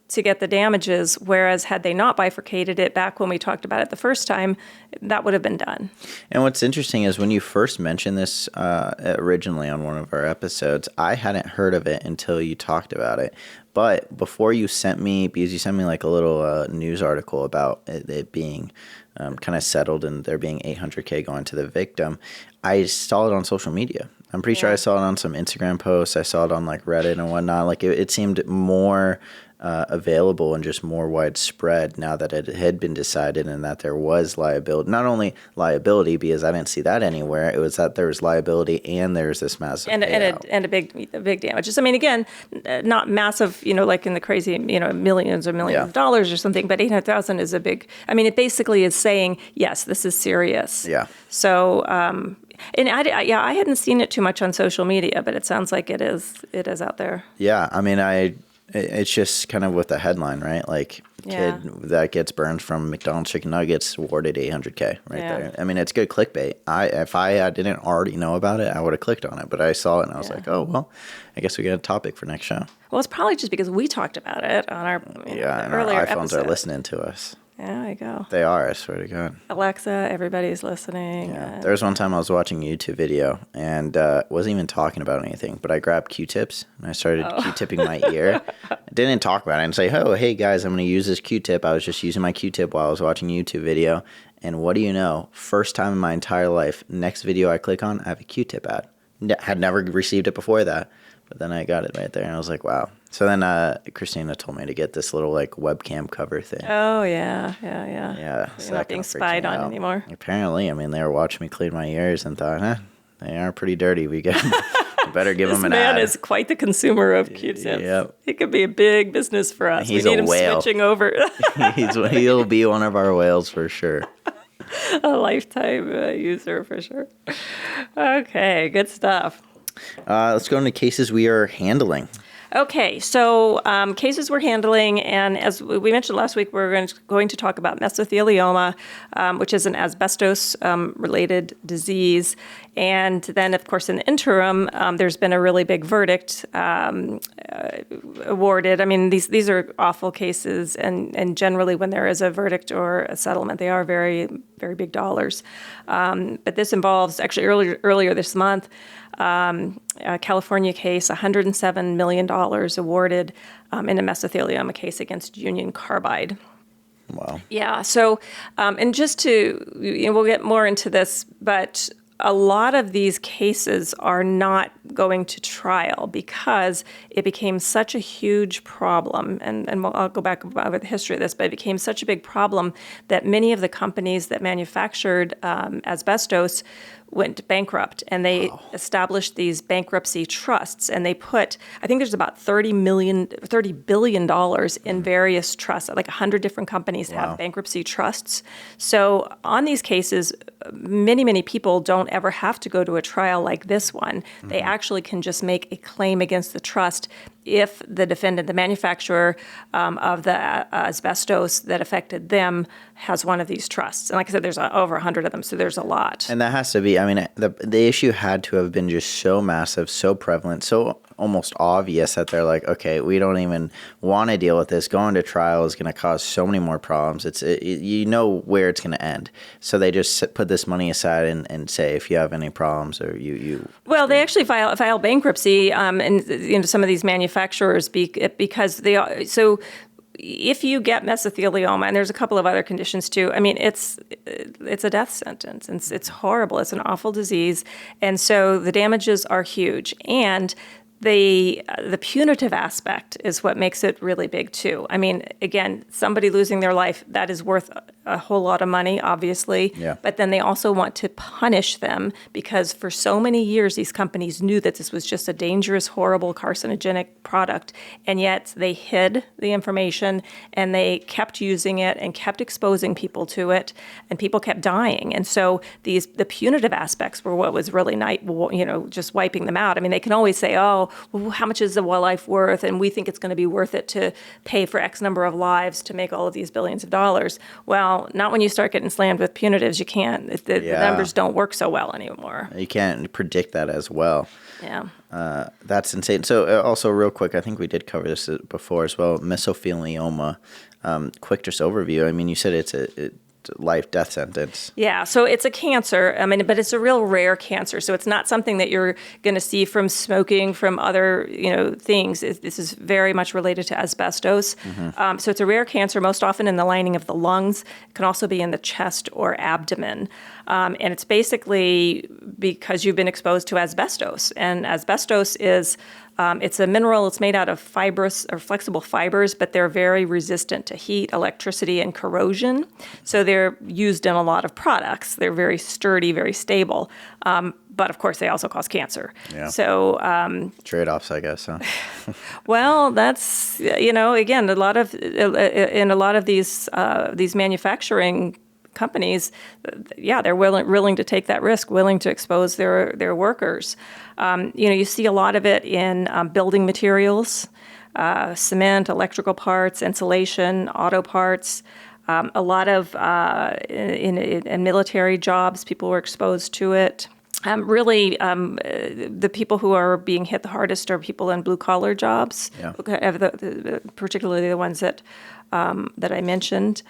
to get the damages, whereas had they not bifurcated it back when we talked about it the first time, that would have been done. And what's interesting is when you first mentioned this originally on one of our episodes, I hadn't heard of it until you talked about it. But before you sent me, because you sent me like a little news article about it being kind of settled and there being $800K going to the victim, I saw it on social media. I'm pretty sure I saw it on some Instagram posts. I saw it on like Reddit and whatnot. Like it seemed more available and just more widespread now that it had been decided and that there was liability. Not only liability, because I didn't see that anywhere, it was that there was liability and there's this massive payout. And a big damages. I mean, again, not massive, like in the crazy, millions or millions of dollars or something, but 800,000 is a big. I mean, it basically is saying, yes, this is serious. Yeah. So. And I hadn't seen it too much on social media, but it sounds like it is out there. Yeah, I mean, it's just kind of with the headline, right? Like, kid that gets burned from McDonald's chicken nuggets awarded $800K there. I mean, it's good clickbait. If I didn't already know about it, I would have clicked on it. But I saw it and I was like, oh, well, I guess we got a topic for next show. Well, it's probably just because we talked about it on our and earlier our iPhones episode. Are listening to us. Yeah, there you go. They are, I swear to God. Alexa, everybody's listening. Yeah. There was one time I was watching a YouTube video and wasn't even talking about anything, but I grabbed Q-tips and I started Q-tipping my ear. I didn't talk about it and say, oh, hey guys, I'm going to use this Q-tip. I was just using my Q-tip while I was watching a YouTube video. And what do you know? First time in my entire life, next video I click on, I have a Q-tip ad. Had never received it before that, but then I got it right there and I was like, wow. So then Christina told me to get this little like webcam cover thing. Oh, yeah. Yeah. So you're not being spied on anymore. Apparently. I mean, they were watching me clean my ears and thought, they are pretty dirty. We better give them an ad. This man is quite the consumer of Q-tips. Yep. It could be a big business for us. He's we need a him whale. switching over. He'll be one of our whales for sure. A lifetime user for sure. Okay, good stuff. Let's go into cases we are handling. Okay, so cases we're handling, and as we mentioned last week, we're going to talk about mesothelioma, which is an asbestos-related disease. And then, of course, in the interim, there's been a really big verdict awarded. I mean, these are awful cases, and generally when there is a verdict or a settlement, they are very, very big dollars. But this involves, actually earlier this month, a California case, $107 million awarded in a mesothelioma case against Union Carbide. Wow. Yeah. So, and just to, we'll get more into this, but a lot of these cases are not going to trial because it became such a huge problem. And I'll go back over the history of this, but it became such a big problem that many of the companies that manufactured asbestos went bankrupt, and they established these bankruptcy trusts, and they put, I think there's about $30 billion in various trusts. Like 100 different companies have bankruptcy trusts. So on these cases, many people don't ever have to go to a trial like this one. Mm-hmm. They actually can just make a claim against the trust if the defendant, the manufacturer of the asbestos that affected them, has one of these trusts. And like I said, there's over 100 of them, so there's a lot. And that has to be, I mean, the issue had to have been just so massive, so prevalent, so almost obvious that they're like, okay, we don't even want to deal with this. Going to trial is going to cause so many more problems. You know where it's going to end. So they just put this money aside and say, if you have any problems or you. Well, they actually file bankruptcy, and some of these manufacturers because they are so. If you get mesothelioma, and there's a couple of other conditions too, I mean, it's a death sentence. It's horrible. It's an awful disease. And so the damages are huge. And the punitive aspect is what makes it really big too. I mean, again, somebody losing their life, that is worth a whole lot of money, obviously. Yeah. But then they also want to punish them because for so many years, these companies knew that this was just a dangerous, horrible, carcinogenic product. And yet they hid the information and they kept using it and kept exposing people to it, and people kept dying. And so the punitive aspects were what was really just wiping them out. I mean, they can always say, oh, well, how much is a life worth? And we think it's going to be worth it to pay for X number of lives to make all of these billions of dollars. Well, not when you start getting slammed with punitives. You can't. The numbers don't work so well anymore. You can't predict that as well. Yeah. That's insane. So also real quick, I think we did cover this before as well, mesothelioma. Quick just overview. I mean, you said it's a life-death sentence. Yeah, so it's a cancer. I mean, but it's a real rare cancer. So it's not something that you're going to see from smoking, from other, things. This is very much related to asbestos. So it's a rare cancer, most often in the lining of the lungs. It can also be in the chest or abdomen. And it's basically because you've been exposed to asbestos. And asbestos is it's a mineral. It's made out of fibrous or flexible fibers, but they're very resistant to heat, electricity, and corrosion. So they're used in a lot of products. They're very sturdy, very stable. But of course, they also cause cancer. Yeah. So trade-offs, I guess. Huh? well, that's again in a lot of these manufacturing companies, they're willing to take that risk, willing to expose their workers. You see a lot of it in building materials, cement, electrical parts, insulation, auto parts. A lot of in military jobs, people were exposed to it. The people who are being hit the hardest are people in blue-collar jobs, particularly the ones that I mentioned.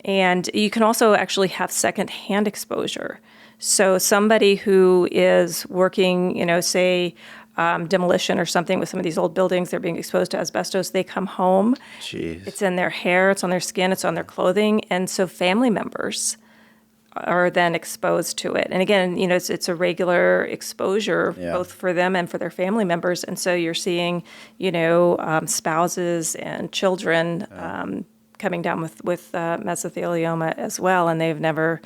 And you can also actually have second-hand exposure. So somebody who is working, say, demolition or something with some of these old buildings, they're being exposed to asbestos, they come home. Jeez. It's in their hair, it's on their skin, it's on their clothing. And so family members are then exposed to it. And again, it's a regular exposure, both for them and for their family members. And so you're seeing, spouses and children coming down with mesothelioma as well, and they've never,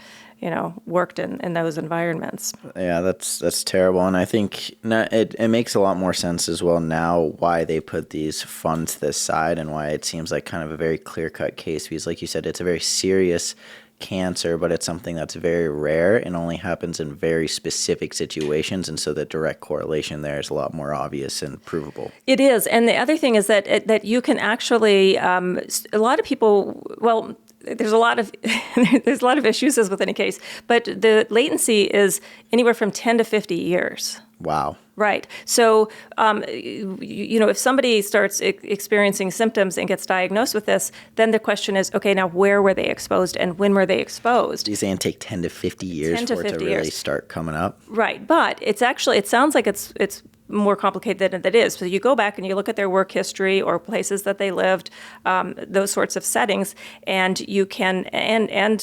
worked in those environments. Yeah, that's terrible, and I think it makes a lot more sense as well now why they put these funds to the side and why it seems like kind of a very clear-cut case, because like you said, it's a very serious cancer, but it's something that's very rare and only happens in very specific situations, and so the direct correlation there is a lot more obvious and provable. It is, and the other thing is that you can actually a lot of people. Well, there's a lot of issues as with any case, but the latency is anywhere from 10 to 50 years. Wow. Right. So, if somebody starts experiencing symptoms and gets diagnosed with this, then the question is, okay, now where were they exposed and when were they exposed? You're saying take 10 to 50 years for it to really start coming up? Right. But it sounds like it's more complicated than it is. So you go back and you look at their work history or places that they lived, those sorts of settings, and you can and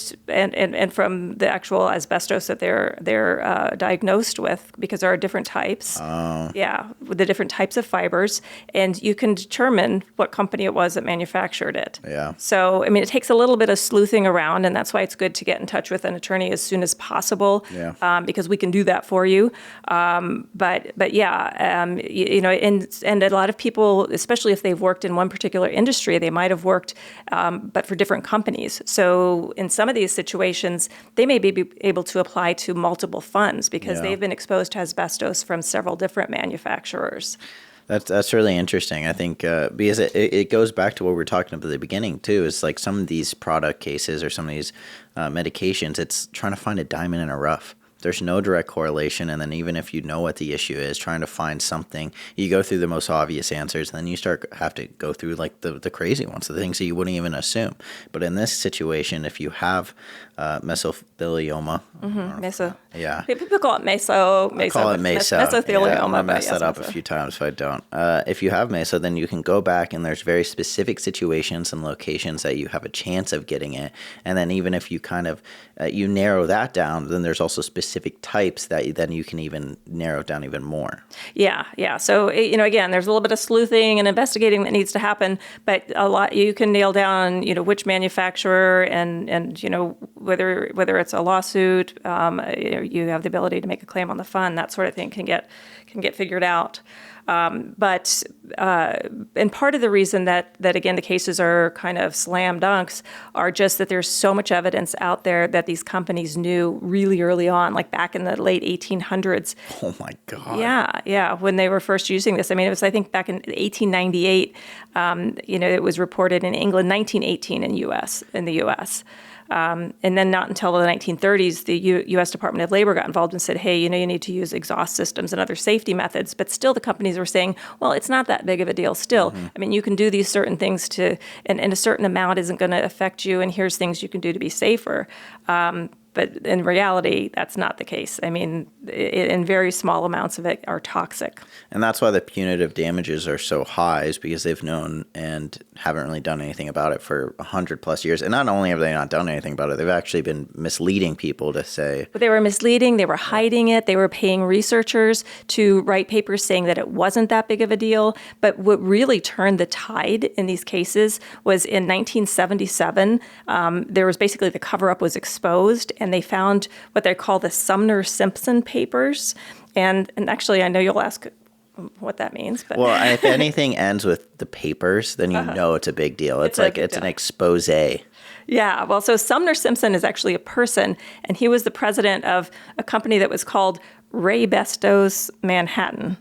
from the actual asbestos that they're diagnosed with, because there are different types. With the different types of fibers, and you can determine what company it was that manufactured it. Yeah. So it takes a little bit of sleuthing around, and that's why it's good to get in touch with an attorney as soon as possible. Yeah. Because we can do that for you. But yeah. And a lot of people, especially if they've worked in one particular industry, they might have worked, but for different companies. So in some of these situations, they may be able to apply to multiple funds because they've been exposed to asbestos from several different manufacturers. That's really interesting. I think because it goes back to what we were talking about at the beginning too. Is like some of these product cases or some of these medications, it's trying to find a diamond in a rough. There's no direct correlation, and then even if you know what the issue is, trying to find something, you go through the most obvious answers, and then you have to go through like the crazy ones, the things that you wouldn't even assume. But in this situation, if you have mesothelioma, people call it meso. I call it meso. Mesothelioma. I'm gonna mess that up a few times if I don't. If you have meso, then you can go back, and there's very specific situations and locations that you have a chance of getting it. And then even if you kind of you narrow that down, then there's also specific types that then you can even narrow down even more. Yeah. So again, there's a little bit of sleuthing and investigating that needs to happen, but a lot you can nail down which manufacturer and whether it's a lawsuit, you have the ability to make a claim on the fund, that sort of thing can get figured out. And part of the reason that again the cases are kind of slam dunks are just that there's so much evidence out there that these companies knew really early on, like back in the late 1800s. Oh my God. Yeah, when they were first using this. I mean, it was, I think, back in 1898. It was reported in England, 1918 in the U.S. And then not until the 1930s, the U.S. Department of Labor got involved and said, hey, you need to use exhaust systems and other safety methods. But still the companies were saying, well, it's not that big of a deal still. I mean, you can do these certain things and a certain amount isn't going to affect you, and here's things you can do to be safer. But in reality, that's not the case. I mean, in very small amounts of it are toxic. And that's why the punitive damages are so high, is because they've known and haven't really done anything about it for 100 plus years. And not only have they not done anything about it, they've actually been misleading people to say. But they were misleading. They were hiding it. They were paying researchers to write papers saying that it wasn't that big of a deal. But what really turned the tide in these cases was in 1977, there was basically the cover-up was exposed, and they found what they call the Sumner-Simpson papers. And actually, I know you'll ask what that means. But well, if anything ends with the papers, then you know it's a big deal. It's an expose. Yeah, well, so Sumner-Simpson is actually a person, and he was the president of a company that was called Asbestos Manhattan.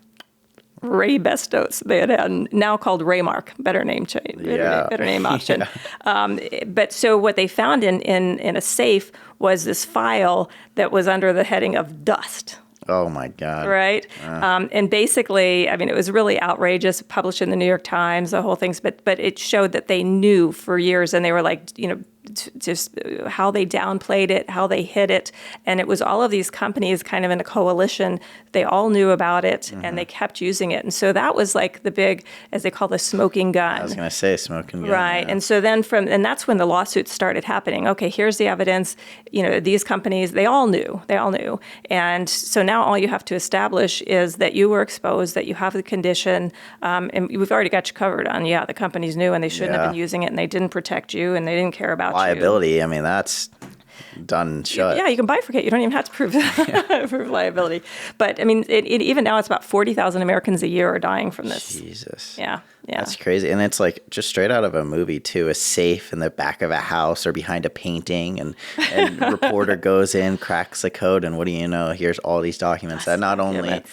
Asbestos. They had now called Raymark. Better name change. Better name option. But so what they found in a safe was this file that was under the heading of dust. Oh my God. Right. And basically, I mean, it was really outrageous, published in the New York Times, the whole thing. But it showed that they knew for years, and they were like, just how they downplayed it, how they hid it. And it was all of these companies kind of in a coalition. They all knew about it, and they kept using it. And so that was like the big, as they call the smoking gun. I was going to say smoking gun. Right. Yeah. And so then and that's when the lawsuits started happening. Okay, here's the evidence. These companies, they all knew. And so now all you have to establish is that you were exposed, that you have the condition, and we've already got you covered on, the companies knew and they shouldn't have been using it, and they didn't protect you and they didn't care about liability. I mean, that's done shut. Yeah, you can bifurcate. You don't even have to prove prove liability. But I mean, even now, it's about 40,000 Americans a year are dying from this. Jesus. Yeah. That's crazy. And it's like just straight out of a movie too, a safe in the back of a house or behind a painting, and reporter goes in, cracks the code, and what do you know? Here's all these documents that not only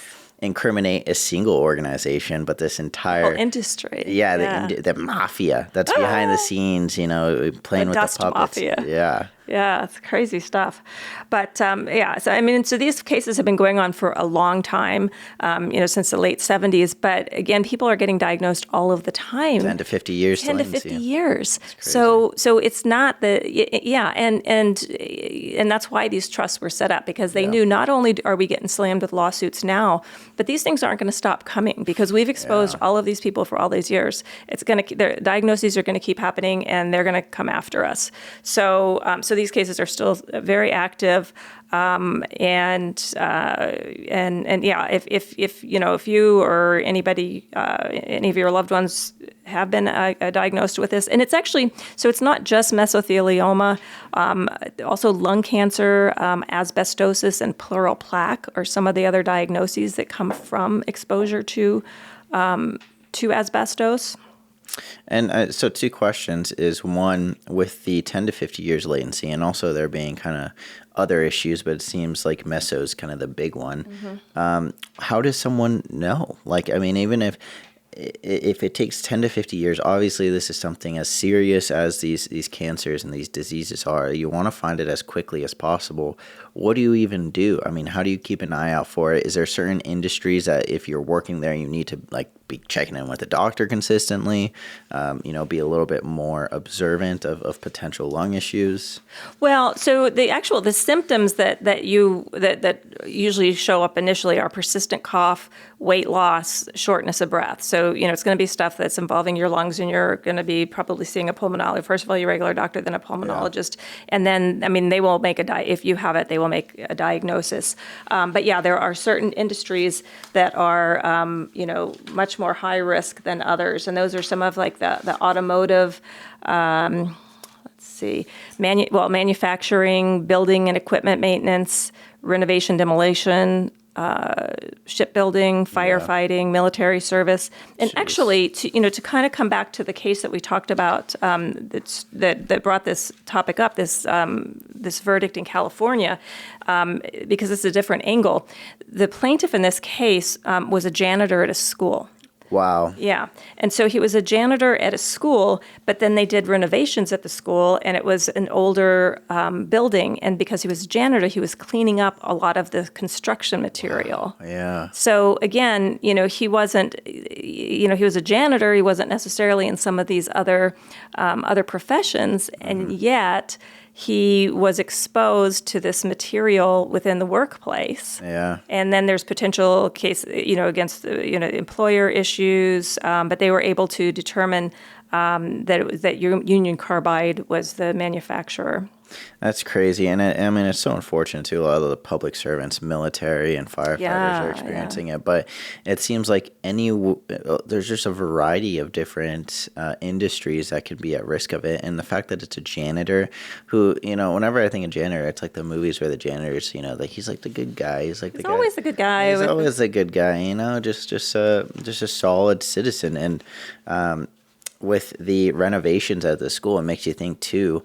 incriminate a single organization, but this entire industry. Yeah, the mafia that's behind the scenes, playing with the puppets. Mafia. Yeah, it's crazy stuff. But so I mean, so these cases have been going on for a long time, since the late 70s. But again, people are getting diagnosed all of the time. 10 to 50 years. 10 to 50 years. So it's not and that's why these trusts were set up, because they knew not only are we getting slammed with lawsuits now, but these things aren't going to stop coming because we've exposed all of these people for all these years. Their diagnoses are going to keep happening, and they're going to come after us. So these cases are still very active, if you or anybody, any of your loved ones have been diagnosed with this, and it's actually it's not just mesothelioma, also lung cancer, asbestosis, and pleural plaque are some of the other diagnoses that come from exposure to asbestos. And so 2 questions is, one, with the 10 to 50 years latency, and also there being kind of other issues, but it seems like meso is kind of the big one. How does someone know? Like, I mean, even if it takes 10 to 50 years, obviously this is something as serious as these cancers and these diseases are. You want to find it as quickly as possible. What do you even do? I mean, how do you keep an eye out for it? Is there certain industries that if you're working there, you need to be checking in with the doctor consistently, be a little bit more observant of potential lung issues? Well, so the symptoms that usually show up initially are persistent cough, weight loss, shortness of breath. So, it's going to be stuff that's involving your lungs, and you're going to be probably seeing a pulmonologist. First of all, your regular doctor, then a pulmonologist. And then, I mean, they will make if you have it, they will make a diagnosis. But there are certain industries that are, much more high risk than others. And those are some of the automotive, let's see, manufacturing, building and equipment maintenance, renovation, demolition, shipbuilding, firefighting, military service, and actually, to kind of come back to the case that we talked about that brought this topic up, this verdict in California, because it's a different angle. The plaintiff in this case was a janitor at a school. Wow. Yeah. And so he was a janitor at a school, but then they did renovations at the school, and it was an older building. And because he was a janitor, he was cleaning up a lot of the construction material. Wow. Yeah. So again, he wasn't, he was a janitor. He wasn't necessarily in some of these other professions, and yet he was exposed to this material within the workplace. Yeah. And then there's potential case, against, employer issues, but they were able to determine that Union Carbide was the manufacturer. That's crazy. And it's so unfortunate too. A lot of the public servants, military and firefighters are experiencing it. But it seems like there's just a variety of different industries that could be at risk of it. And the fact that it's a janitor who, whenever I think of janitor, it's like the movies where the janitor's, like he's like the good guy. He's like always the good guy. He's always the good guy, just a solid citizen. And with the renovations at the school, it makes you think too.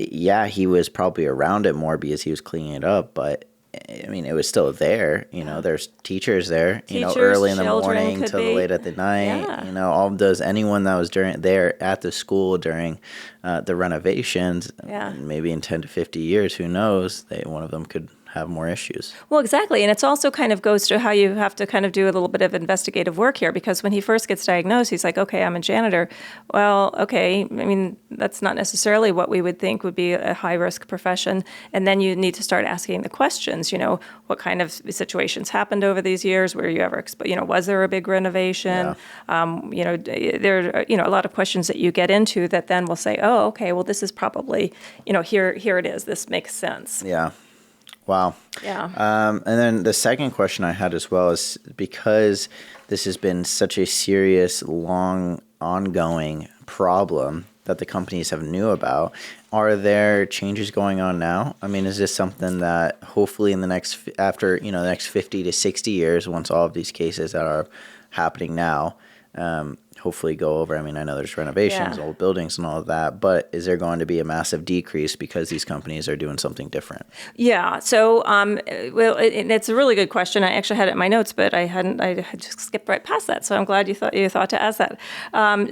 Yeah, he was probably around it more because he was cleaning it up, but it was still there. There's teachers there, early in the morning till late at the night. Yeah. Does anyone that was there at the school during the renovations, maybe in 10 to 50 years, who knows, one of them could have more issues. Well, exactly. And it's also kind of goes to how you have to kind of do a little bit of investigative work here, because when he first gets diagnosed, he's like, okay, I'm a janitor. Well, okay. That's not necessarily what we would think would be a high risk profession. And then you need to start asking the questions, what kind of situations happened over these years? Were you ever, was there a big renovation? Yeah. There are, a lot of questions that you get into that then will say, oh, okay, well, this is probably, here it is. This makes sense. Yeah. Wow. Yeah. And then the second question I had as well is, because this has been such a serious, long, ongoing problem that the companies have knew about, are there changes going on now? Is this something that hopefully in the next 50 to 60 years, once all of these cases that are happening now, hopefully go over? I know there's renovations, old buildings and all of that, but is there going to be a massive decrease because these companies are doing something different? Yeah. So, it's a really good question. I actually had it in my notes, but I had just skipped right past that. So I'm glad you thought to ask that.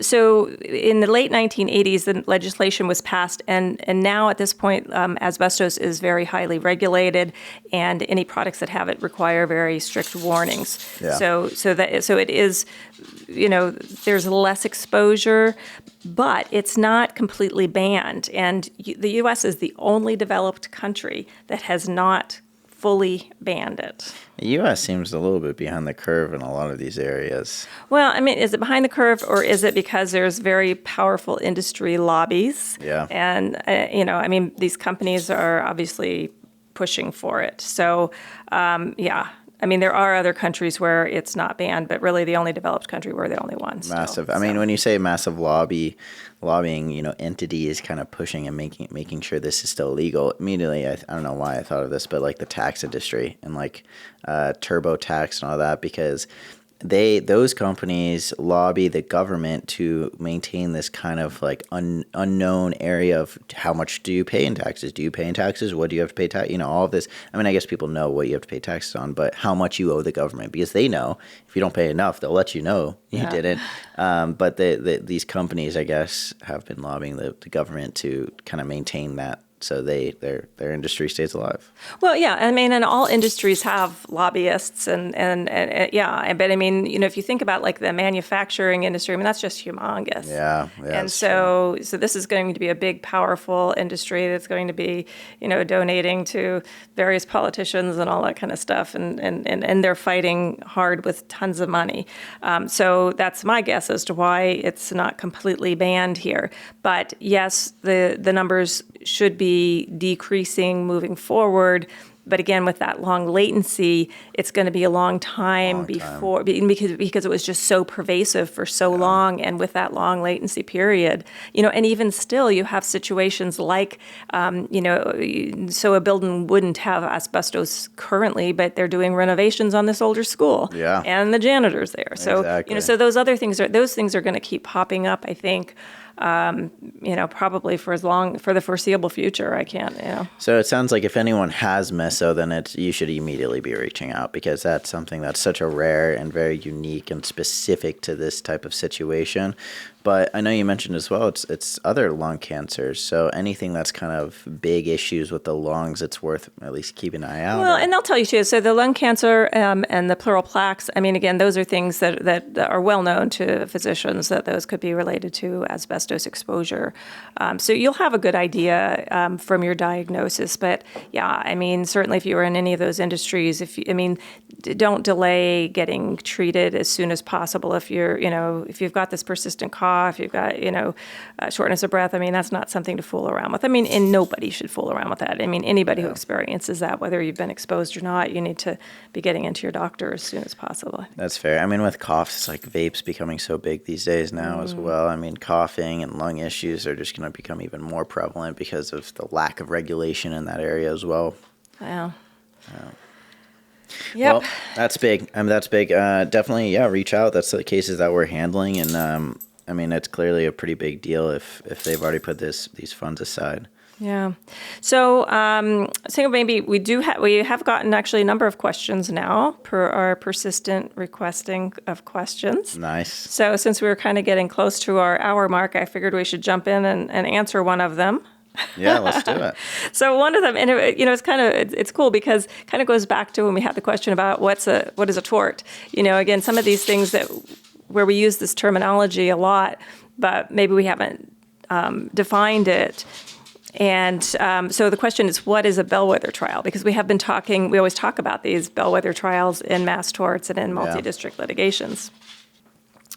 So in the late 1980s, the legislation was passed, and now at this point, asbestos is very highly regulated, and any products that have it require very strict warnings. Yeah. So it is, there's less exposure, but it's not completely banned. And the U.S. is the only developed country that has not fully banned it. The U.S. seems a little bit behind the curve in a lot of these areas. Well, is it behind the curve, or is it because there's very powerful industry lobbies? Yeah. And, these companies are obviously pushing for it. So, yeah. There are other countries where it's not banned, but really the only developed country, we're the only ones. Massive. When you say massive lobbying, entity is kind of pushing and making sure this is still legal. Immediately, I don't know why I thought of this, but like the tax industry and TurboTax and all that, because those companies lobby the government to maintain this kind of unknown area of how much do you pay in taxes? Do you pay in taxes? What do you have to pay tax? All of this. I guess people know what you have to pay taxes on, but how much you owe the government, because they know if you don't pay enough, they'll let you know you didn't. But these companies, I guess, have been lobbying the government to kind of maintain that, so their industry stays alive. Well, yeah, and all industries have lobbyists, and yeah, but if you think about the manufacturing industry, that's just humongous. Yeah. And so this is going to be a big, powerful industry that's going to be, donating to various politicians and all that kind of stuff, and they're fighting hard with tons of money. So that's my guess as to why it's not completely banned here. But yes, the numbers should be decreasing moving forward, But again, with that long latency, it's going to be a long time before, because it was just so pervasive for so long. And with that long latency period, and even still, you have situations like, so a building wouldn't have asbestos currently, but they're doing renovations on this older school. Yeah. And the janitor's there. So, Exactly. so those things are going to keep popping up, I think, probably for the foreseeable future. I can't. So it sounds like if anyone has meso, then you should immediately be reaching out, because that's something that's such a rare and very unique and specific to this type of situation. But I know you mentioned as well, it's other lung cancers. So anything that's kind of big issues with the lungs, it's worth at least keeping an eye out. Well, and I'll tell you too. So the lung cancer and the pleural plaques. I mean, again, those are things that are well known to physicians, that those could be related to asbestos exposure. So you'll have a good idea from your diagnosis. But yeah, I mean, certainly if you were in any of those industries, don't delay getting treated as soon as possible. If you've got this persistent cough, you've got, shortness of breath, I mean, that's not something to fool around with. I mean, and nobody should fool around with that. I mean, anybody who experiences that, whether you've been exposed or not, you need to be getting into your doctor as soon as possible. That's fair. I mean, with coughs, it's like vapes becoming so big these days now as well. I mean, coughing and lung issues are just going to become even more prevalent because of the lack of regulation in that area as well. Yeah. Yep. Well, that's big. That's big. Definitely, reach out. That's the cases that we're handling. And, I mean, it's clearly a pretty big deal if they've already put these funds aside. Yeah. So, single baby, we have gotten actually a number of questions now per our persistent requesting of questions. Nice. So since we were kind of getting close to our hour mark, I figured we should jump in and answer one of them. Yeah, let's do it. So one of them, and it's cool because it kind of goes back to when we had the question about what is a tort. Again, some of these things where we use this terminology a lot, but maybe we haven't defined it. And so the question is, what is a bellwether trial? Because we always talk about these bellwether trials in mass torts and in multi-district litigations.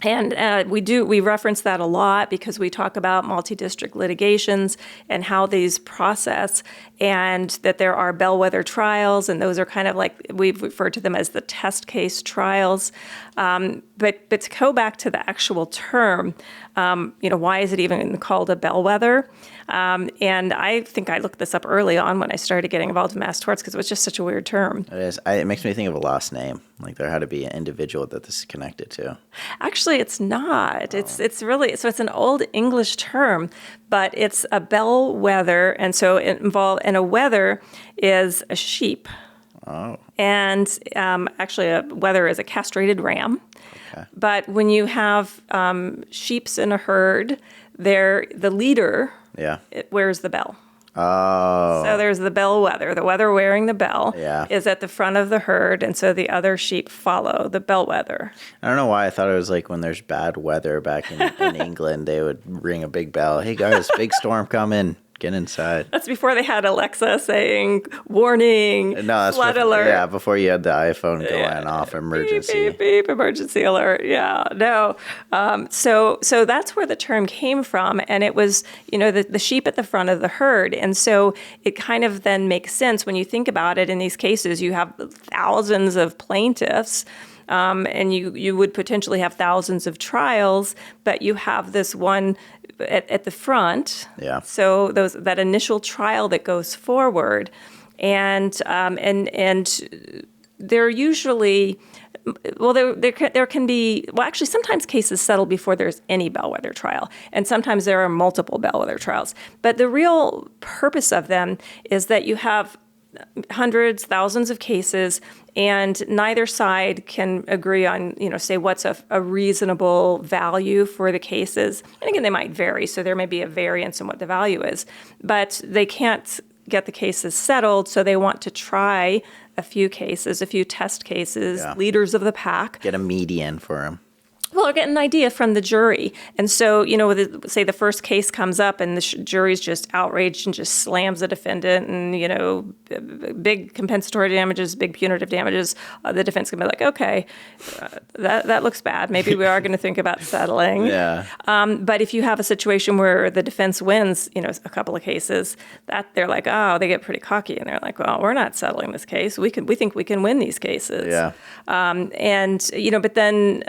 And we reference that a lot because we talk about multi-district litigations and how these process, and that there are bellwether trials, and those are kind of like, we've referred to them as the test case trials. But to go back to the actual term, why is it even called a bellwether? And I think I looked this up early on when I started getting involved in mass torts because it was just such a weird term. It is. It makes me think of a last name. Like there had to be an individual that this is connected to. Actually, it's not. Oh. It's really, so it's an old English term, but it's a bellwether. And so and a wether is a sheep. Oh. And actually a wether is a castrated ram. Okay. But when you have sheeps in a herd, the leader wears the bell. Oh. So there's the bellwether. The wether wearing the bell is at the front of the herd, and so the other sheep follow the bellwether. I don't know why I thought it was like when there's bad weather back in England, they would ring a big bell. Hey guys, big storm coming. Get inside. That's before they had Alexa saying, warning, flood alert. Yeah, before you had the iPhone going off, emergency. Beep, beep, beep, emergency alert. Yeah, no. So that's where the term came from. And it was, the sheep at the front of the herd. And so it kind of then makes sense when you think about it. In these cases, you have thousands of plaintiffs. And you would potentially have thousands of trials, but you have this one at the front. Yeah. So that initial trial that goes forward, and they're usually, there can be, actually sometimes cases settle before there's any bellwether trial, and sometimes there are multiple bellwether trials. But the real purpose of them is that you have hundreds, thousands of cases, and neither side can agree on, say what's a reasonable value for the cases. And again, they might vary, so there may be a variance in what the value is, but they can't get the cases settled, so they want to try a few test cases, leaders of the pack. Get a median for them. Well, or get an idea from the jury. And so, say the first case comes up and the jury's just outraged and just slams the defendant and, big compensatory damages, big punitive damages. The defense can be like, okay, that looks bad. Maybe we are going to think about settling. Yeah. But if you have a situation where the defense wins, a couple of cases, that they're like, oh, they get pretty cocky and they're like, well, we're not settling this case. We think we can win these cases. Yeah. But then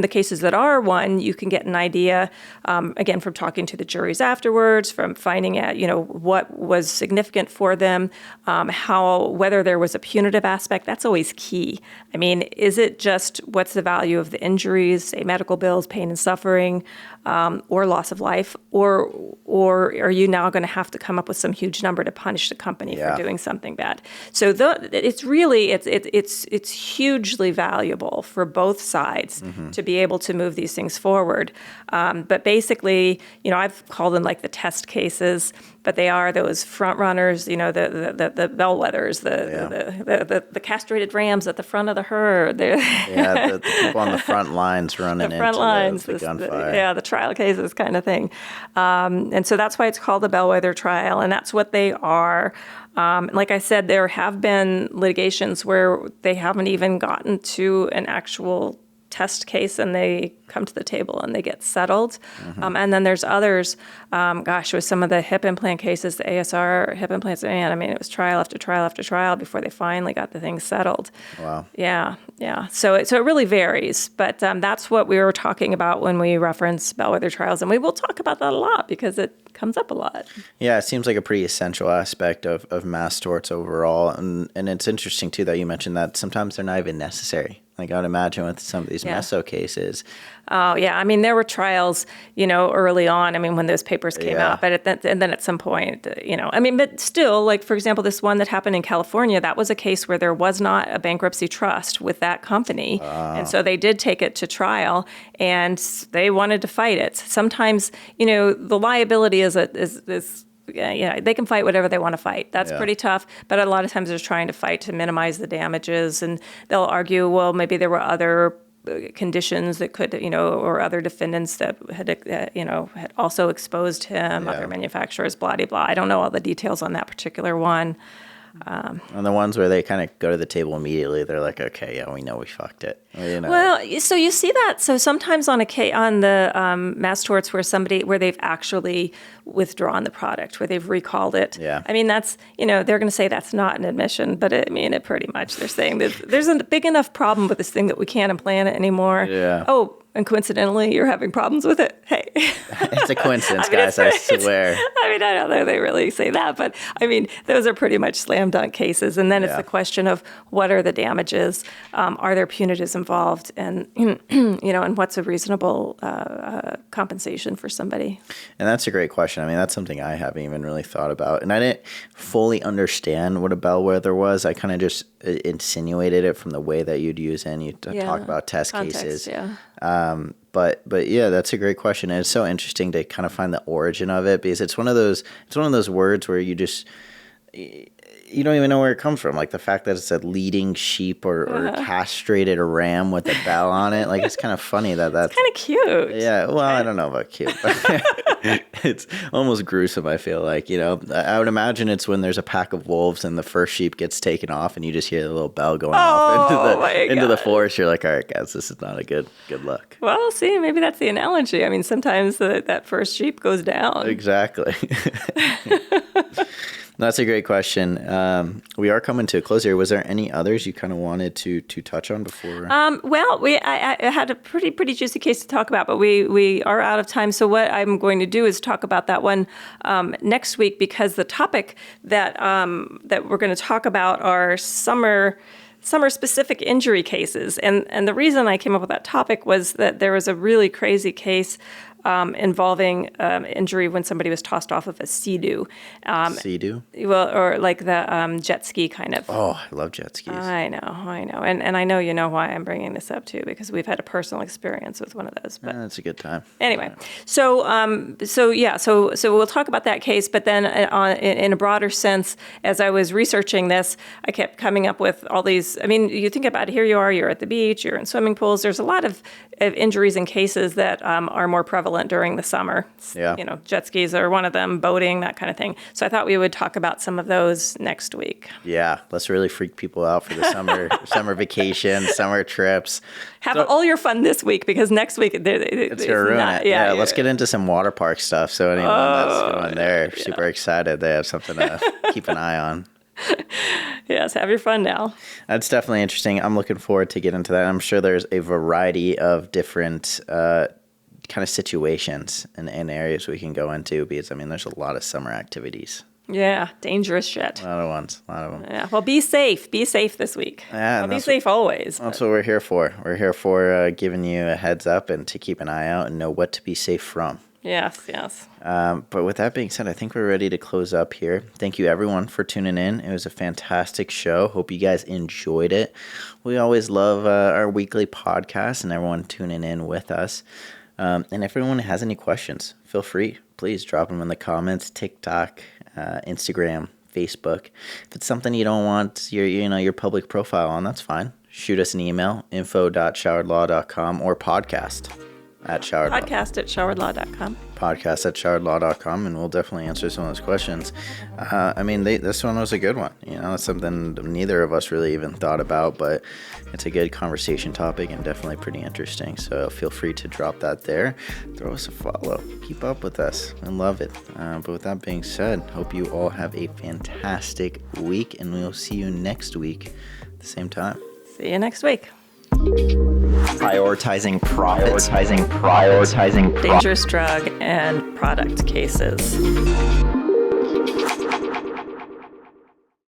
the cases that are won, you can get an idea, again, from talking to the juries afterwards, from finding out, what was significant for them, whether there was a punitive aspect. That's always key. I mean, is it just what's the value of the injuries, say medical bills, pain and suffering, or loss of life, or are you now going to have to come up with some huge number to punish the company for doing something bad? So it's hugely valuable for both sides to be able to move these things forward. But basically, I've called them like the test cases, but they are those front runners, the bellwethers, the castrated rams at the front of the herd. The people on the front lines running into the gunfire. The trial cases kind of thing. And so that's why it's called the bellwether trial, and that's what they are. Like I said, there have been litigations where they haven't even gotten to an actual test case and they come to the table and they get settled. And then there's others, with some of the hip implant cases, the ASR hip implants, it was trial after trial after trial before they finally got the thing settled. Wow. Yeah. So it really varies, but that's what we were talking about when we reference bellwether trials, and we will talk about that a lot because it comes up a lot. Yeah, it seems like a pretty essential aspect of mass torts overall, and it's interesting too that you mentioned that sometimes they're not even necessary. Like I would imagine with some of these meso cases. Oh, yeah. There were trials, early on, when those papers came out, but and then at some point, but still, like, for example, this one that happened in California, that was a case where there was not a bankruptcy trust with that company. And so they did take it to trial and they wanted to fight it. Sometimes, the liability is they can fight whatever they want to fight. That's pretty tough. But a lot of times they're trying to fight to minimize the damages, and they'll argue, well, maybe there were other conditions that could, or other defendants that had also exposed him, other manufacturers, blah, blah, blah. I don't know all the details on that particular one. And the ones where they kind of go to the table immediately, they're like, okay, yeah, we know we fucked it. Well, so you see that. So sometimes on the mass torts where they've actually withdrawn the product, where they've recalled it. Yeah. That's, they're going to say that's not an admission, but it pretty much, they're saying that there's a big enough problem with this thing that we can't implant it anymore. Yeah. Oh, and coincidentally, you're having problems with it. Hey. It's a coincidence, guys, I swear. I don't know they really say that, but those are pretty much slam dunk cases. And then it's the question of what are the damages? Are there punitives involved? And, and what's a reasonable compensation for somebody? And that's a great question. That's something I haven't even really thought about. And I didn't fully understand what a bellwether was. I kind of just insinuated it from the way that you'd use it and you talk about test cases. Yeah. But yeah, that's a great question. And it's so interesting to kind of find the origin of it because it's one of those words where you just, you don't even know where it comes from. Like the fact that it's a leading sheep or castrated a ram with a bell on it. Like it's kind of funny that's kind of cute. Yeah. Well, I don't know about cute, but it's almost gruesome. I feel like, I would imagine it's when there's a pack of wolves and the first sheep gets taken off and you just hear the little bell going off into the forest. You're like, all right, guys, this is not a good look. Well, see, maybe that's the analogy. Sometimes that first sheep goes down. Exactly. That's a great question. We are coming to a close here. Was there any others you kind of wanted to touch on before? I had a pretty juicy case to talk about, but we are out of time. So what I'm going to do is talk about that one next week because the topic that we're going to talk about are summer-specific injury cases. And the reason I came up with that topic was that there was a really crazy case involving injury when somebody was tossed off of a sea-doo. Sea-doo? Well, or like the jet ski kind of. Oh, I love jet skis. I know. And I know you know why I'm bringing this up too, because we've had a personal experience with one of those. But That's a good time. anyway, so we'll talk about that case, but then in a broader sense, as I was researching this, I kept coming up with all these. I mean, you think about it, here you are, you're at the beach, you're in swimming pools. There's a lot of injuries and cases that are more prevalent during the summer. Yeah. You know, jet skis are one of them, boating, that kind of thing. So I thought we would talk about some of those next week. Yeah, let's really freak people out for the summer vacation, summer trips. Have all your fun this week, because next week it's gonna ruin it. Yeah, let's yeah. get into some water park stuff. So anyone that's going there, super excited. They have something to keep an eye on. Yes, have your fun now. That's definitely interesting. I'm looking forward to get into that. I'm sure there's a variety of different kind of situations and areas we can go into, because I mean, there's a lot of summer activities. Yeah, dangerous shit. A lot of ones, a lot of them. Yeah, well, be safe. Be safe this week. Yeah, well, be safe always. That's what we're here for. We're here for giving you a heads up and to keep an eye out and know what to be safe from. Yes. But with that being said, I think we're ready to close up here. Thank you, everyone, for tuning in. It was a fantastic show. Hope you guys enjoyed it. We always love our weekly podcast and everyone tuning in with us. And if anyone has any questions, feel free. Please drop them in the comments, TikTok, Instagram, Facebook. If it's something you don't want your public profile on, that's fine. Shoot us an email, info.showeredlaw.com, or podcast@showeredlaw. Podcast@showeredlaw.com. Podcast@showeredlaw.com, and we'll definitely answer some of those questions. I mean, this one was a good one. You know, it's something neither of us really even thought about, but it's a good conversation topic and definitely pretty interesting. So feel free to drop that there. Throw us a follow. Keep up with us. I love it. But with that being said, hope you all have a fantastic week, and we'll see you next week at the same time. See you next week. Prioritizing profits. Dangerous drug and product cases.